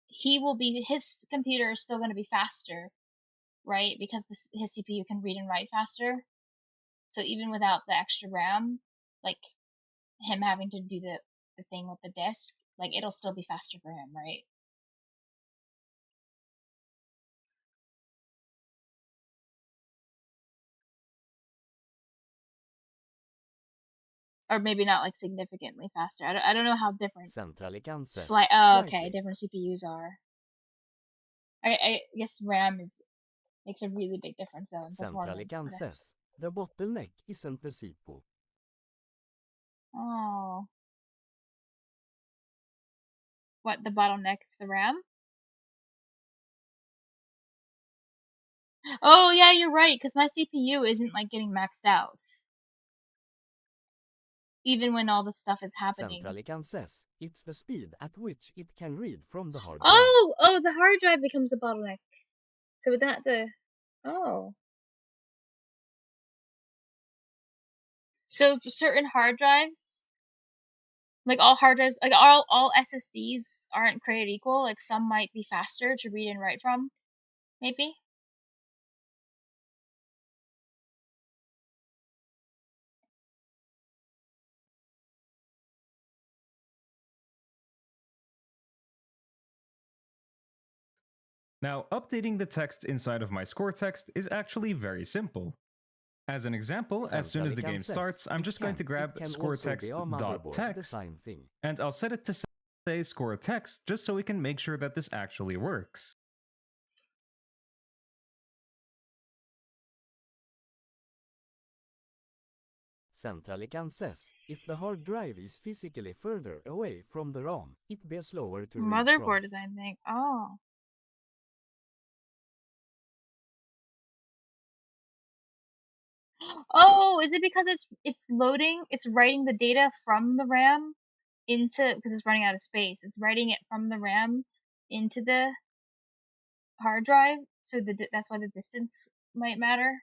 His computer is still going to be faster, right? Because his CPU can read and write faster. So even without the extra RAM, like him having to do the thing with the disk, like it'll still be faster for him, right? Or maybe not like significantly faster. I don't know how different Centralikanses. okay, Slightly. different CPUs are. I guess RAM makes a really big difference though in performance for this. Centralikanses. The bottleneck isn't the CPU. Oh, what the bottleneck's the RAM? Oh yeah, you're right, because my CPU isn't like getting maxed out, even when all this stuff is happening. Centralikanses. It's the speed at which it can read from the hard drive. Oh, the hard drive becomes a bottleneck. So would that oh. So for certain hard drives, like all hard drives, like all SSDs aren't created equal. Like some might be faster to read and write from, maybe. Now, updating the text inside of my score text is actually very simple. As an example, as soon as the game starts, I'm just going to grab scoreText.text, and I'll set it to say score text just so we can make sure that this actually works. Centralikanses. If the hard drive is physically further away from the RAM, it be slower to read Motherboard from. design thing. Oh. Oh, is it because it's loading, it's writing the data from the RAM into, because it's running out of space. It's writing it from the RAM into the hard drive, so that's why the distance might matter.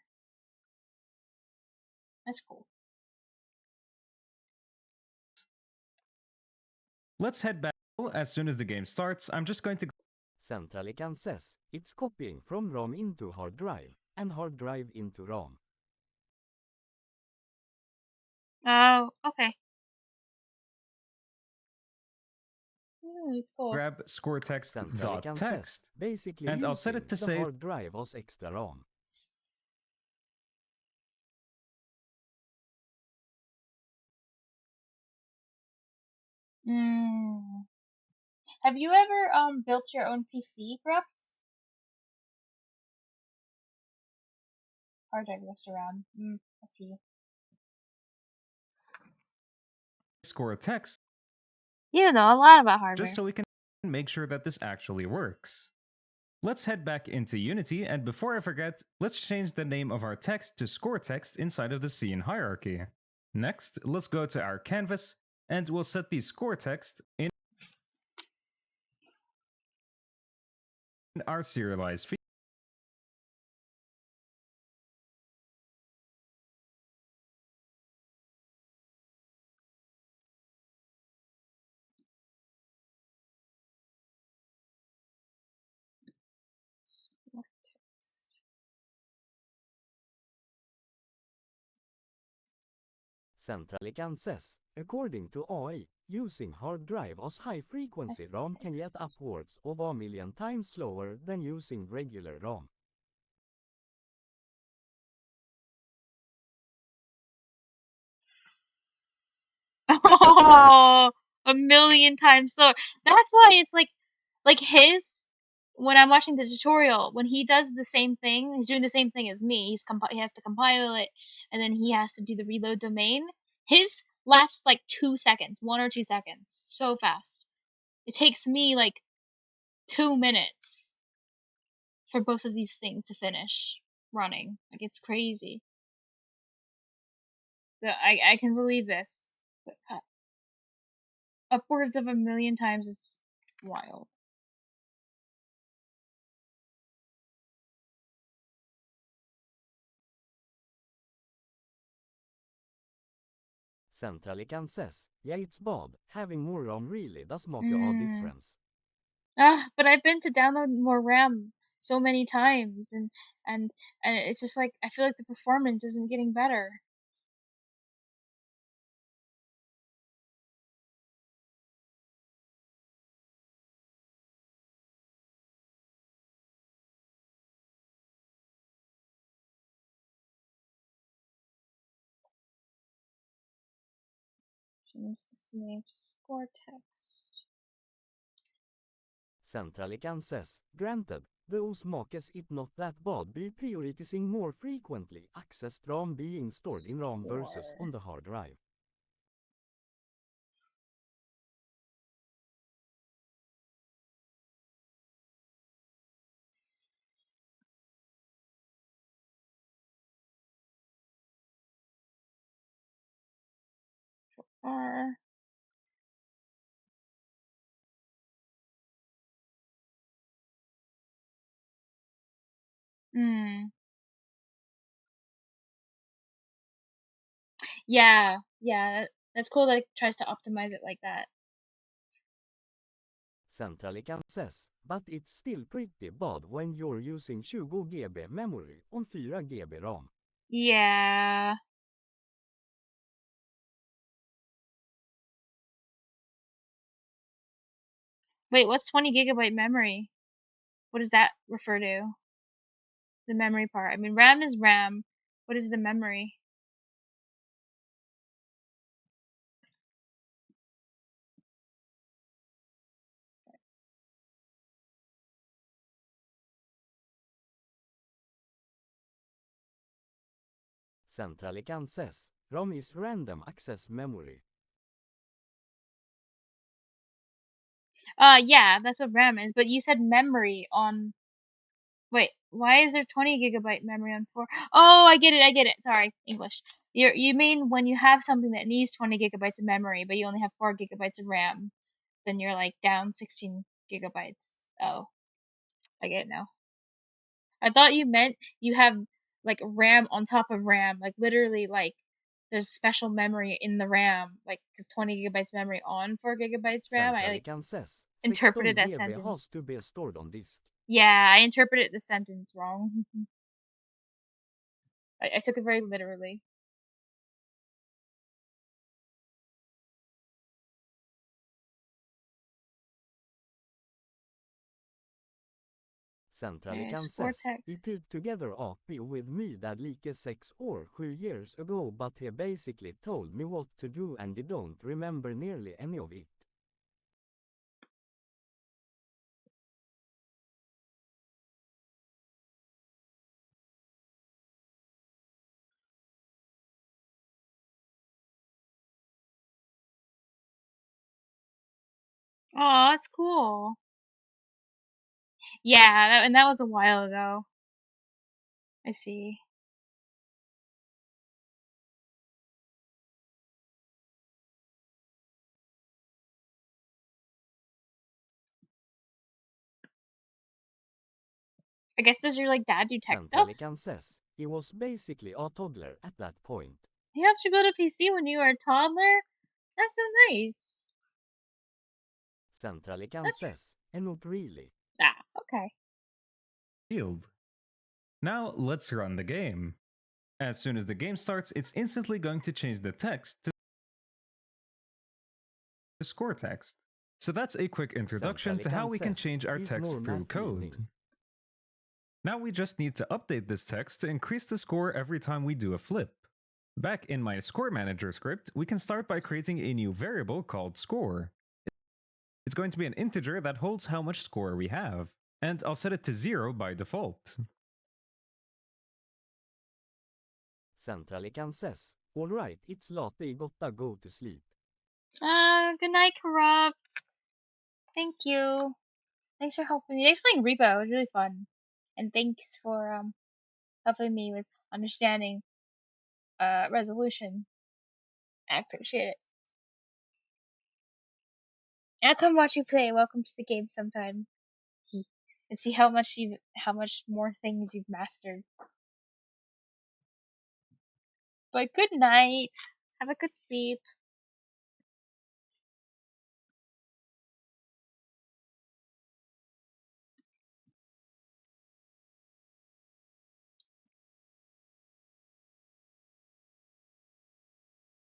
That's cool. Let's head back. As soon as the game starts, I'm just going to Centralikanses. It's copying from RAM into hard drive and hard drive into RAM. Oh, okay. It's cool. grab scoreText.text, basically and I'll set it to the say hard drive as extra RAM. Mm. Have you ever built your own PC, perhaps? Hard drive extra RAM. Let's see. scoreText You know a lot about hardware. just so we can make sure that this actually works. Let's head back into Unity, and before I forget, let's change the name of our text to score text inside of the scene hierarchy. Next, let's go to our canvas, and we'll set the score text in our serialized feed. Centralican says, according to AI, using hard drive as high-frequency That's RAM can get text. upwards of a million times slower than using regular RAM. Oh, a million times slower. That's why it's like his when I'm watching the tutorial, when he does the same thing, he's doing the same thing as me. He has to compile it, and then he has to do the reload domain. His lasts like 2 seconds, 1 or 2 seconds, so fast. It takes me like 2 minutes for both of these things to finish running. Like it's crazy. I can believe this. But, upwards of a million times is wild. Centralican says, yeah, it's bad. Having more RAM really does make a Mm. difference. But I've been to download more RAM so many times, and and it's just like I feel like the performance isn't getting better. Change this name to score text. Centralican says, granted, those makes it not that bad by prioritizing more frequently accessed RAM being stored in RAM versus on Score. the hard drive. R. Hmm. Yeah. That's cool that it tries to optimize it like that. Centralican says, but it's still pretty bad when you're using 20 GB memory on 4 GB RAM. Yeah. Wait, what's 20 gigabyte memory? What does that refer to? The memory part. I mean, RAM is RAM. What is the memory? Centralican says, RAM is random access memory. Yeah, that's what RAM is. But you said memory on. Wait, why is there 20 gigabyte memory on 4? Oh, I get it. Sorry, English. You mean when you have something that needs 20 gigabytes of memory, but you only have 4 gigabytes of RAM, then you're like down 16 gigabytes. Oh, I get it now. I thought you meant you have like RAM on top of RAM, like literally like there's special memory in the RAM, like because 20 gigabytes memory on 4 gigabytes RAM. I like Centralican says, 16 interpreted that GB has to sentence. be stored on disk. Yeah, I interpreted the sentence wrong. I took it very literally. Centralican Score says, he text. put together AP with me that like 6 or 7 years ago, but he basically told me what to do and I don't remember nearly any of it. Oh, that's cool. Yeah, and that was a while ago. I see. I guess does your like dad do tech stuff? Centralican says, he was basically a toddler at that point. He helped you build a PC when you were a toddler? That's so nice. Centralican That's says, and not really. okay. Field. Now let's run the game. As soon as the game starts, it's instantly going to change the text to score text. So that's a quick introduction to how we can change our text through code. Now we just need to update this text to increase the score every time we do a flip. Back in my score manager script, we can start by creating a new variable called score. It's going to be an integer that holds how much score we have, and I'll set it to 0 by default. Centralican says, alright, it's late, gotta go to sleep. Good night, Corrupt. Thank you. Thanks for helping me. Thanks for playing Repo. It was really fun. And thanks for helping me with understanding resolution. I appreciate it. I'll come watch you play. Welcome to the game sometime. And see how much more things you've mastered. But good night. Have a good sleep.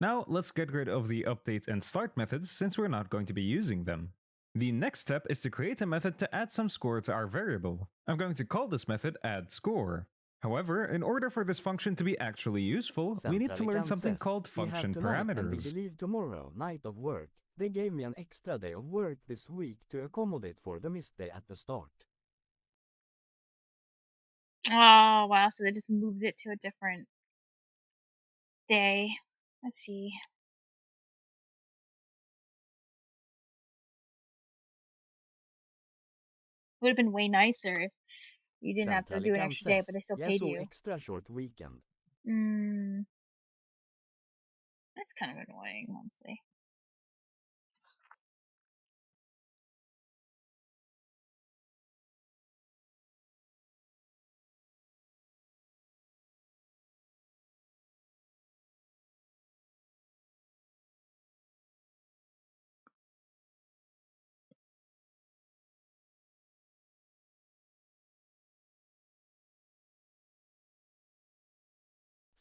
Now let's get rid of the update and start methods since we're not going to be using them. The next step is to create a method to add some score to our variable. I'm going to call this method addScore. However, in order for this function to be actually useful, we need to learn something called function parameters. I believe tomorrow, night of work. They gave me an extra day of work this week to accommodate for the missed day at the start. Oh, wow. So they just moved it to a different day. Let's see. Would have been way nicer if you didn't have to do an extra day, but they still paid you. Extra short weekend. That's kind of annoying, honestly.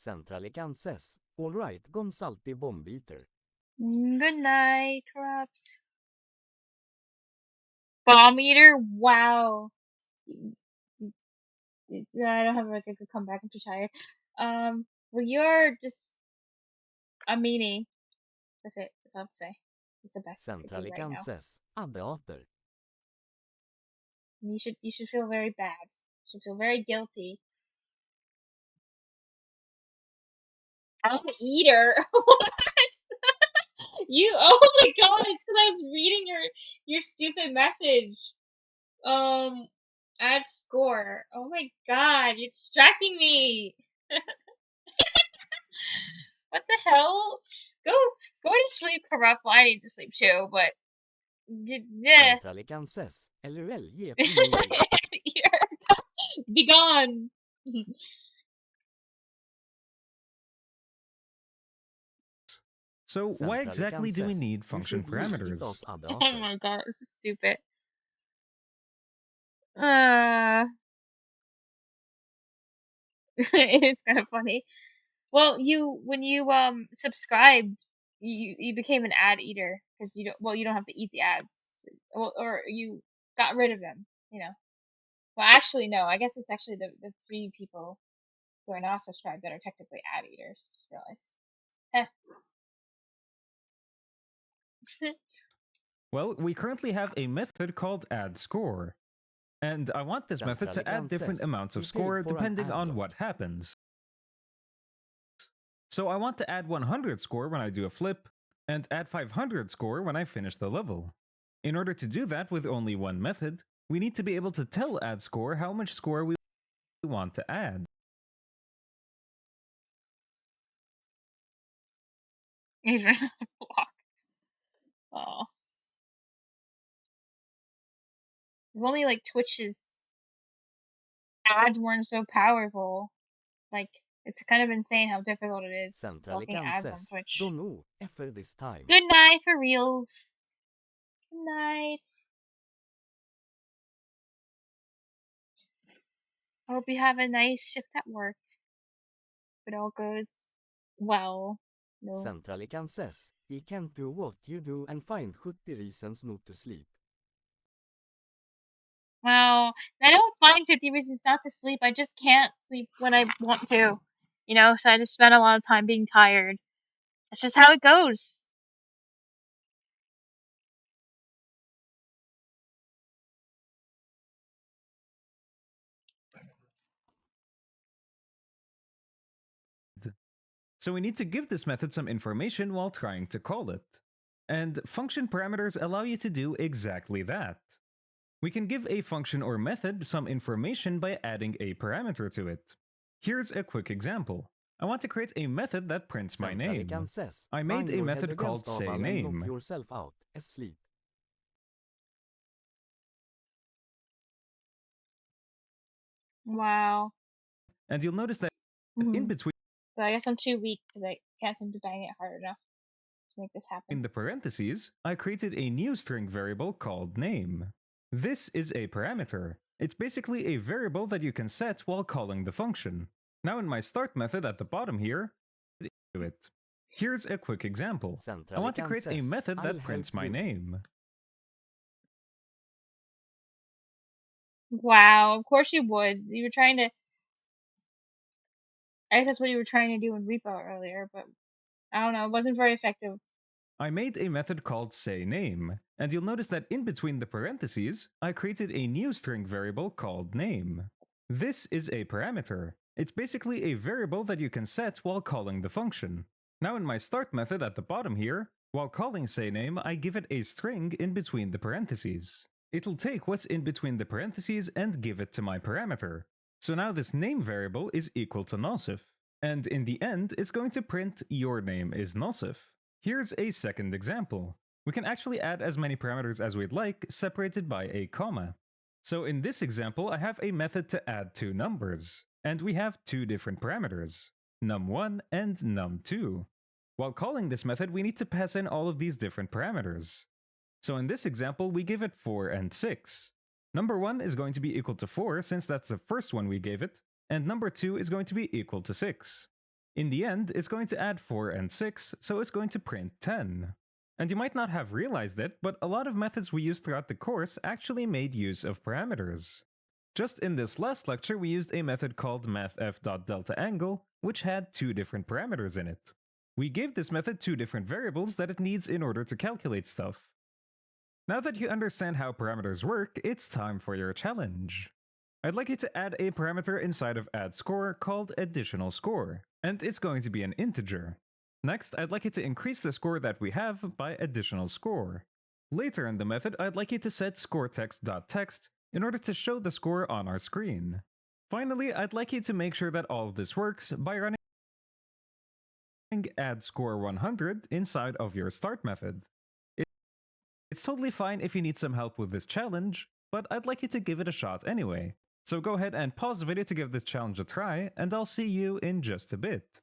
Centralican says, alright, Gonsalti bomb eater. Good night, Corrupt. Bomb eater? Wow. I don't have like a good comeback. I'm too tired. Well, you're just a meanie. That's it. That's all I have to say. It's the best I could do right now. Says, Adder. You should feel very bad. You should feel very guilty. I'm an eater. What? You? Oh my god! It's because I was reading your stupid message. Add score. Oh my god! You're distracting me. What the hell? Go to sleep, Corrupt. Well, I need to sleep too, but yeah. Centralican says, LOL, Be gone. So why exactly do we need function parameters? Oh my god, this is stupid. It is kind of funny. Well, when you subscribed, you became an ad eater because you don't have to eat the ads, or you got rid of them. Well, actually, no. I guess it's actually the free people who are not subscribed that are technically ad eaters. Just realized. Well, we currently have a method called addScore. And I want this method to add different amounts of score depending on what happens. So I want to add 100 score when I do a flip, and add 500 score when I finish the level. In order to do that with only one method, we need to be able to tell addScore how much score we want to add. Oh. If only like Twitch's ads weren't so powerful. Like, it's kind of insane how difficult it is blocking ads on Twitch. Don't know, after this time. Good night for reals. Good night. I hope you have a nice shift at work. it all goes well. No. Centrally can says, he can't do what you do and find 70 reasons not to sleep. Well, I don't find 50 reasons not to sleep. I just can't sleep when I want to. You know, so I just spend a lot of time being tired. That's just how it goes. So we need to give this method some information while trying to call it. And function parameters allow you to do exactly that. We can give a function or method some information by adding a parameter to it. Here's a quick example. I want to create a method that prints my Centrally name. can says, I bang made a your head method called against a wall and knock sayName. yourself out, asleep. Wow. And you'll notice that in Mhm. between So I guess I'm too weak because I can't seem to bang it hard enough to make this happen. the parentheses, I created a new string variable called name. This is a parameter. It's basically a variable that you can set while calling the function. Now in my start method at the bottom here, do it. Here's a quick example. I Centrally want to can create a says, method I'll that prints help my you. name. Wow, of course you would. You were trying to. I guess that's what you were trying to do in Repo earlier, but I don't know. It wasn't very effective. I made a method called sayName, and you'll notice that in between the parentheses, I created a new string variable called name. This is a parameter. It's basically a variable that you can set while calling the function. Now in my start method at the bottom here, while calling sayName, I give it a string in between the parentheses. It'll take what's in between the parentheses and give it to my parameter. So now this name variable is equal to Nosif. And in the end, it's going to print your name is Nosif. Here's a second example. We can actually add as many parameters as we'd like, separated by a comma. So in this example, I have a method to add two numbers, and we have two different parameters, num1 and num2. While calling this method, we need to pass in all of these different parameters. So in this example, we give it 4 and 6. Number 1 is going to be equal to 4 since that's the first one we gave it, and number 2 is going to be equal to 6. In the end, it's going to add 4 and 6, so it's going to print 10. And you might not have realized it, but a lot of methods we used throughout the course actually made use of parameters. Just in this last lecture, we used a method called mathf.deltaAngle, which had two different parameters in it. We gave this method two different variables that it needs in order to calculate stuff. Now that you understand how parameters work, it's time for your challenge. I'd like you to add a parameter inside of addScore called additional score, and it's going to be an integer. Next, I'd like you to increase the score that we have by additional score. Later in the method, I'd like you to set scoreText.text in order to show the score on our screen. Finally, I'd like you to make sure that all of this works by running addScore100 inside of your start method. It's totally fine if you need some help with this challenge, but I'd like you to give it a shot anyway. So go ahead and pause the video to give this challenge a try, and I'll see you in just a bit.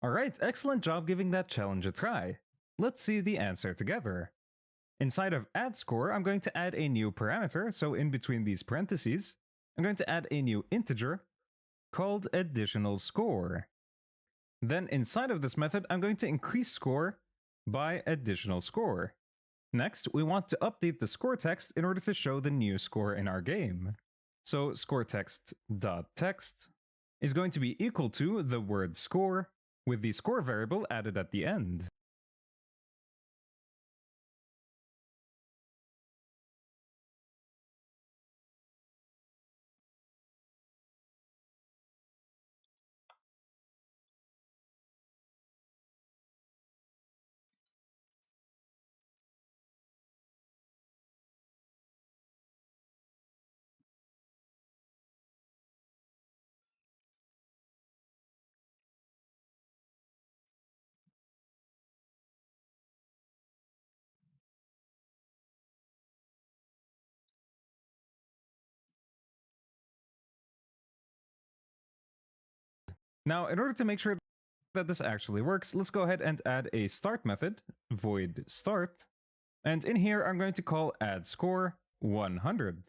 Alright, excellent job giving that challenge a try. Let's see the answer together. Inside of add score, I'm going to add a new parameter, so in between these parentheses, I'm going to add a new integer called additional score. Then inside of this method, I'm going to increase score by additional score. Next, we want to update the score text in order to show the new score in our game. So score text.text is going to be equal to the word score with the score variable added at the end. Now, in order to make sure that this actually works, let's go ahead and add a start method, void start. And in here, I'm going to call add score 100.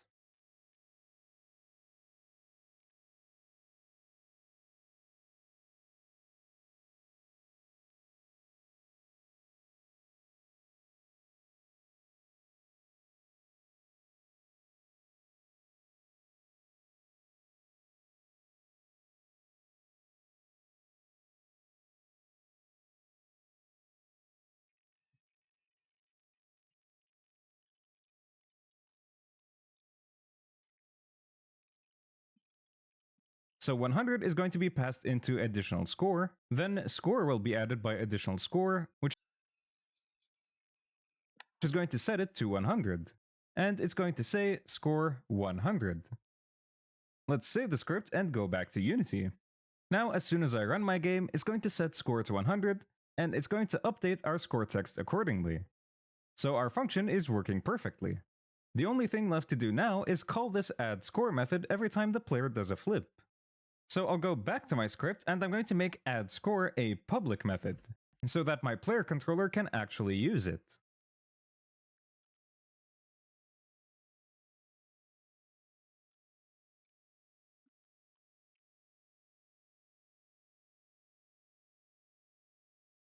So 100 is going to be passed into additional score, then score will be added by additional score, which is going to set it to 100. And it's going to say score 100. Let's save the script and go back to Unity. Now, as soon as I run my game, it's going to set score to 100, and it's going to update our score text accordingly. So our function is working perfectly. The only thing left to do now is call this add score method every time the player does a flip. So I'll go back to my script and I'm going to make add score a public method, so that my player controller can actually use it.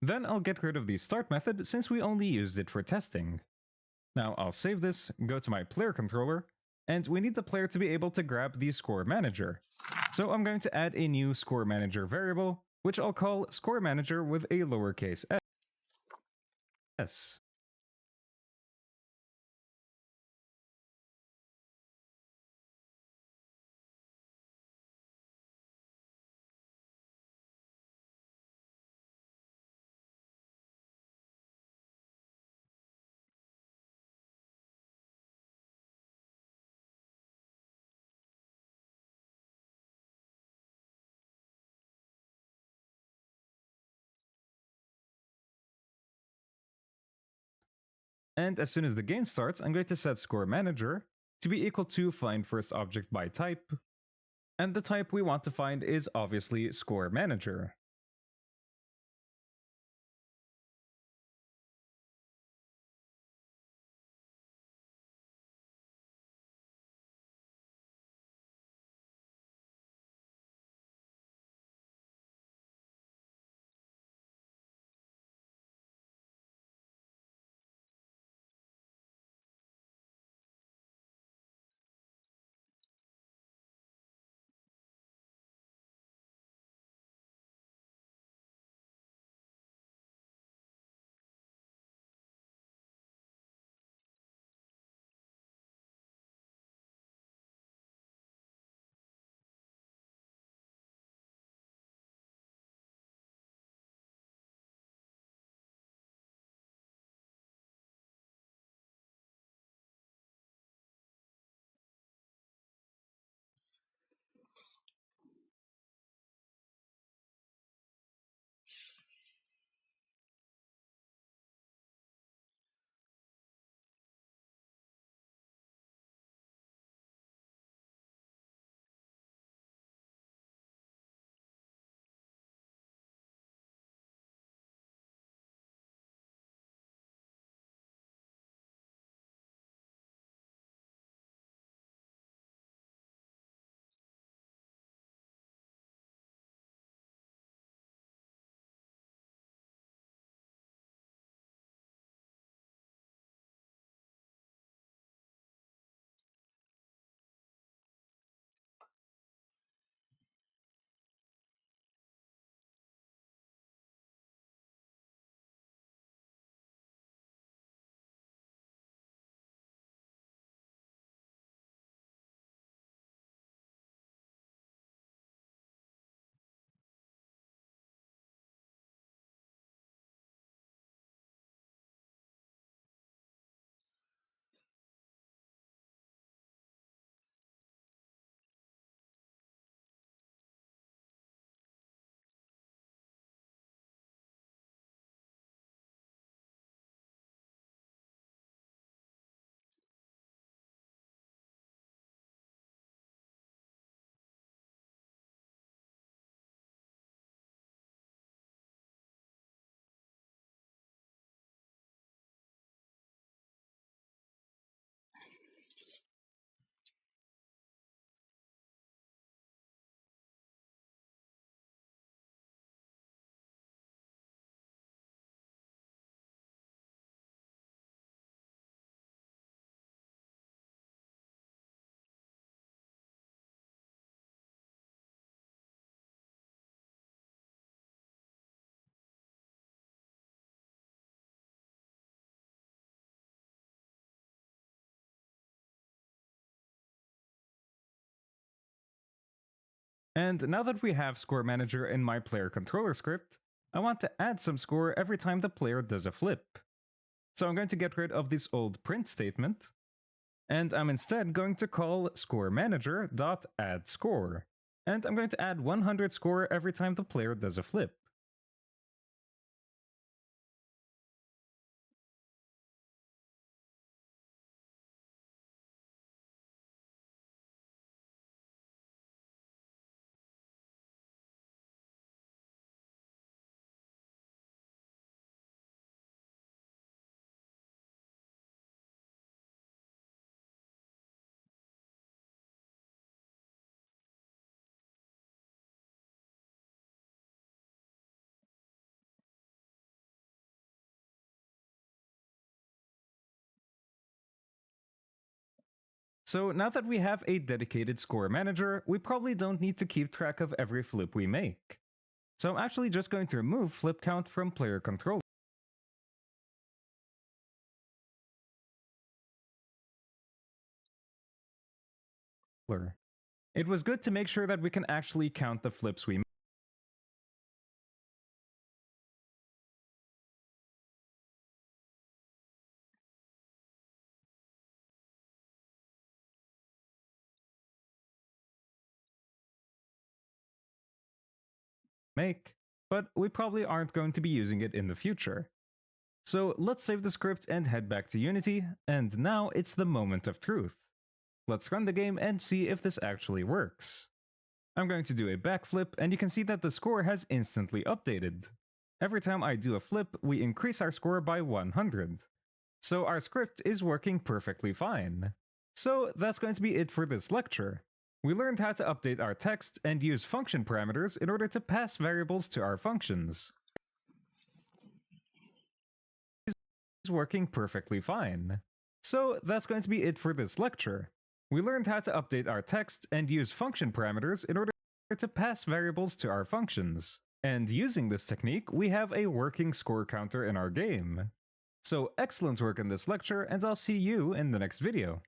Then I'll get rid of the start method since we only used it for testing. Now I'll save this, go to my player controller, and we need the player to be able to grab the score manager. So I'm going to add a new score manager variable, which I'll call score manager with a lowercase s. And as soon as the game starts, I'm going to set score manager to be equal to find first object by type. And the type we want to find is obviously score manager. And now that we have Score Manager in my player controller script, I want to add some score every time the player does a flip. So I'm going to get rid of this old print statement, and I'm instead going to call scoreManager.addScore. And I'm going to add 100 score every time the player does a flip. So now that we have a dedicated score manager, we probably don't need to keep track of every flip we make. So I'm actually just going to remove flip count from player controller. It was good to make sure that we can actually count the flips we make. But we probably aren't going to be using it in the future. So let's save the script and head back to Unity, and now it's the moment of truth. Let's run the game and see if this actually works. I'm going to do a backflip, and you can see that the score has instantly updated. Every time I do a flip, we increase our score by 100. So our script is working perfectly fine. So that's going to be it for this lecture. We learned how to update our text and use function parameters in order to pass variables to our functions. It's working perfectly fine. So that's going to be it for this lecture. We learned how to update our text and use function parameters in order to pass variables to our functions. And using this technique, we have a working score counter in our game. So excellent work in this lecture, and I'll see you in the next video.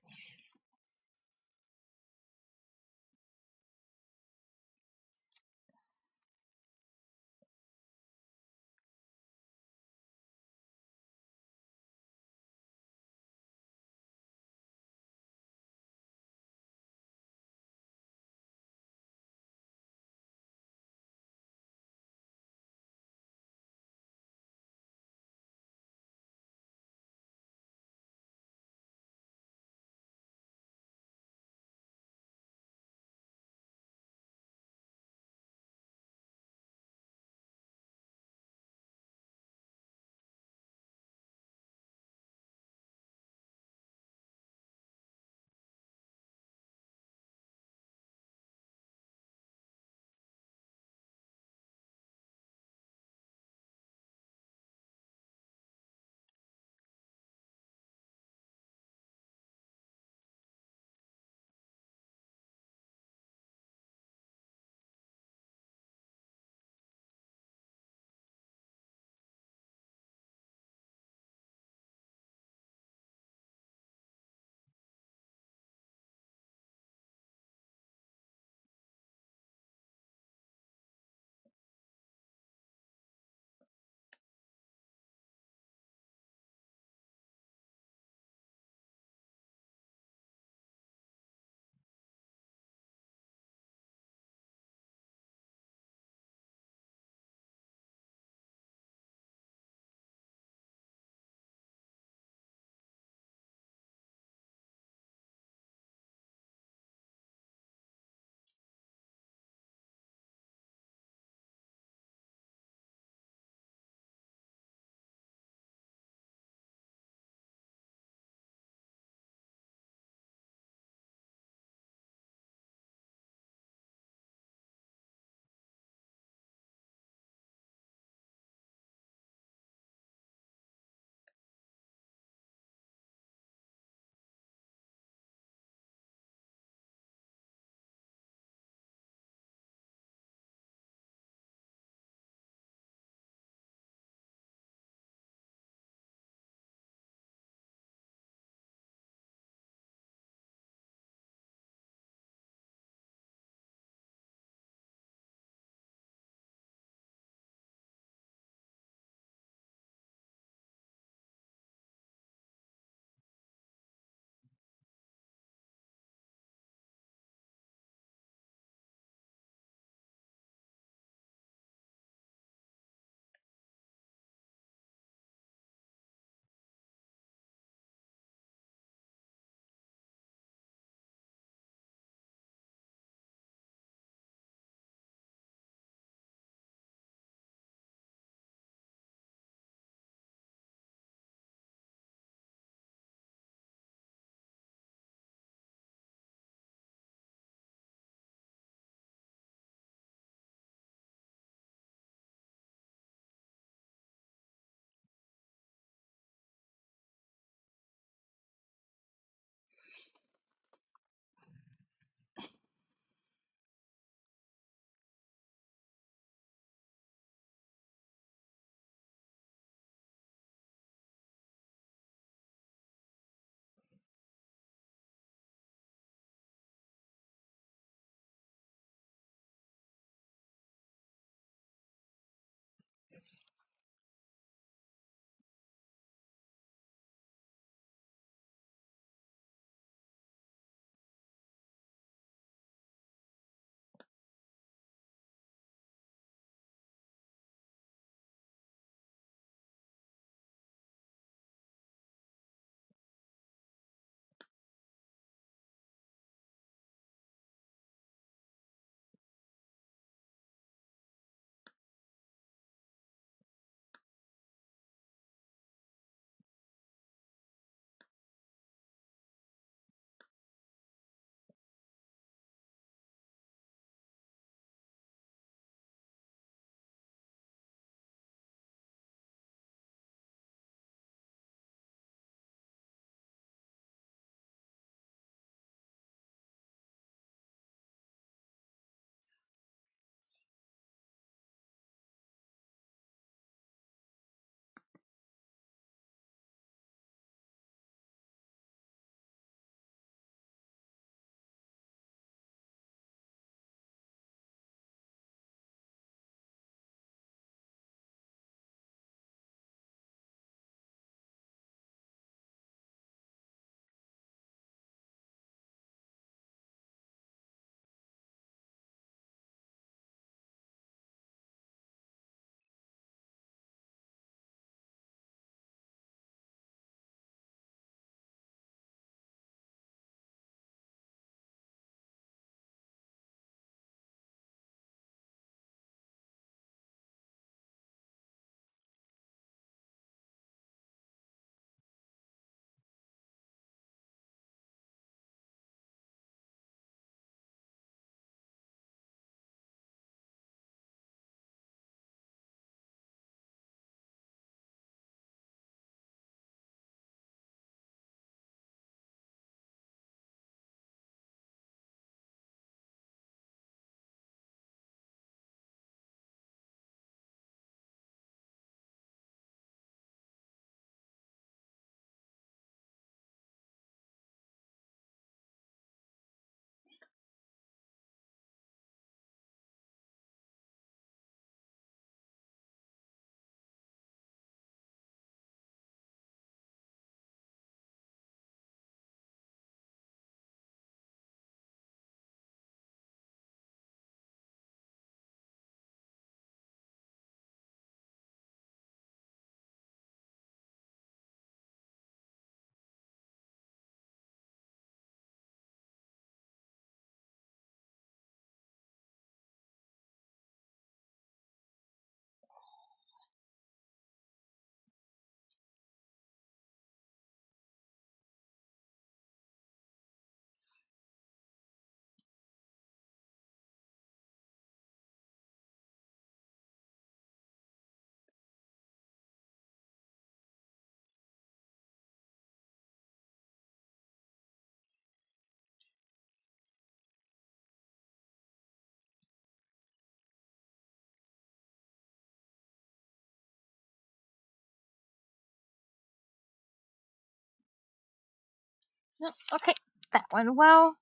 No, okay, that went well.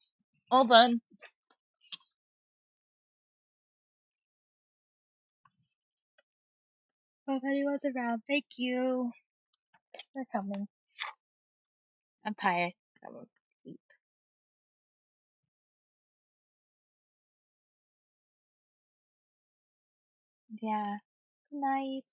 All done. Nobody was around. Thank you for coming. I'm tired. I will sleep. Yeah. Good night.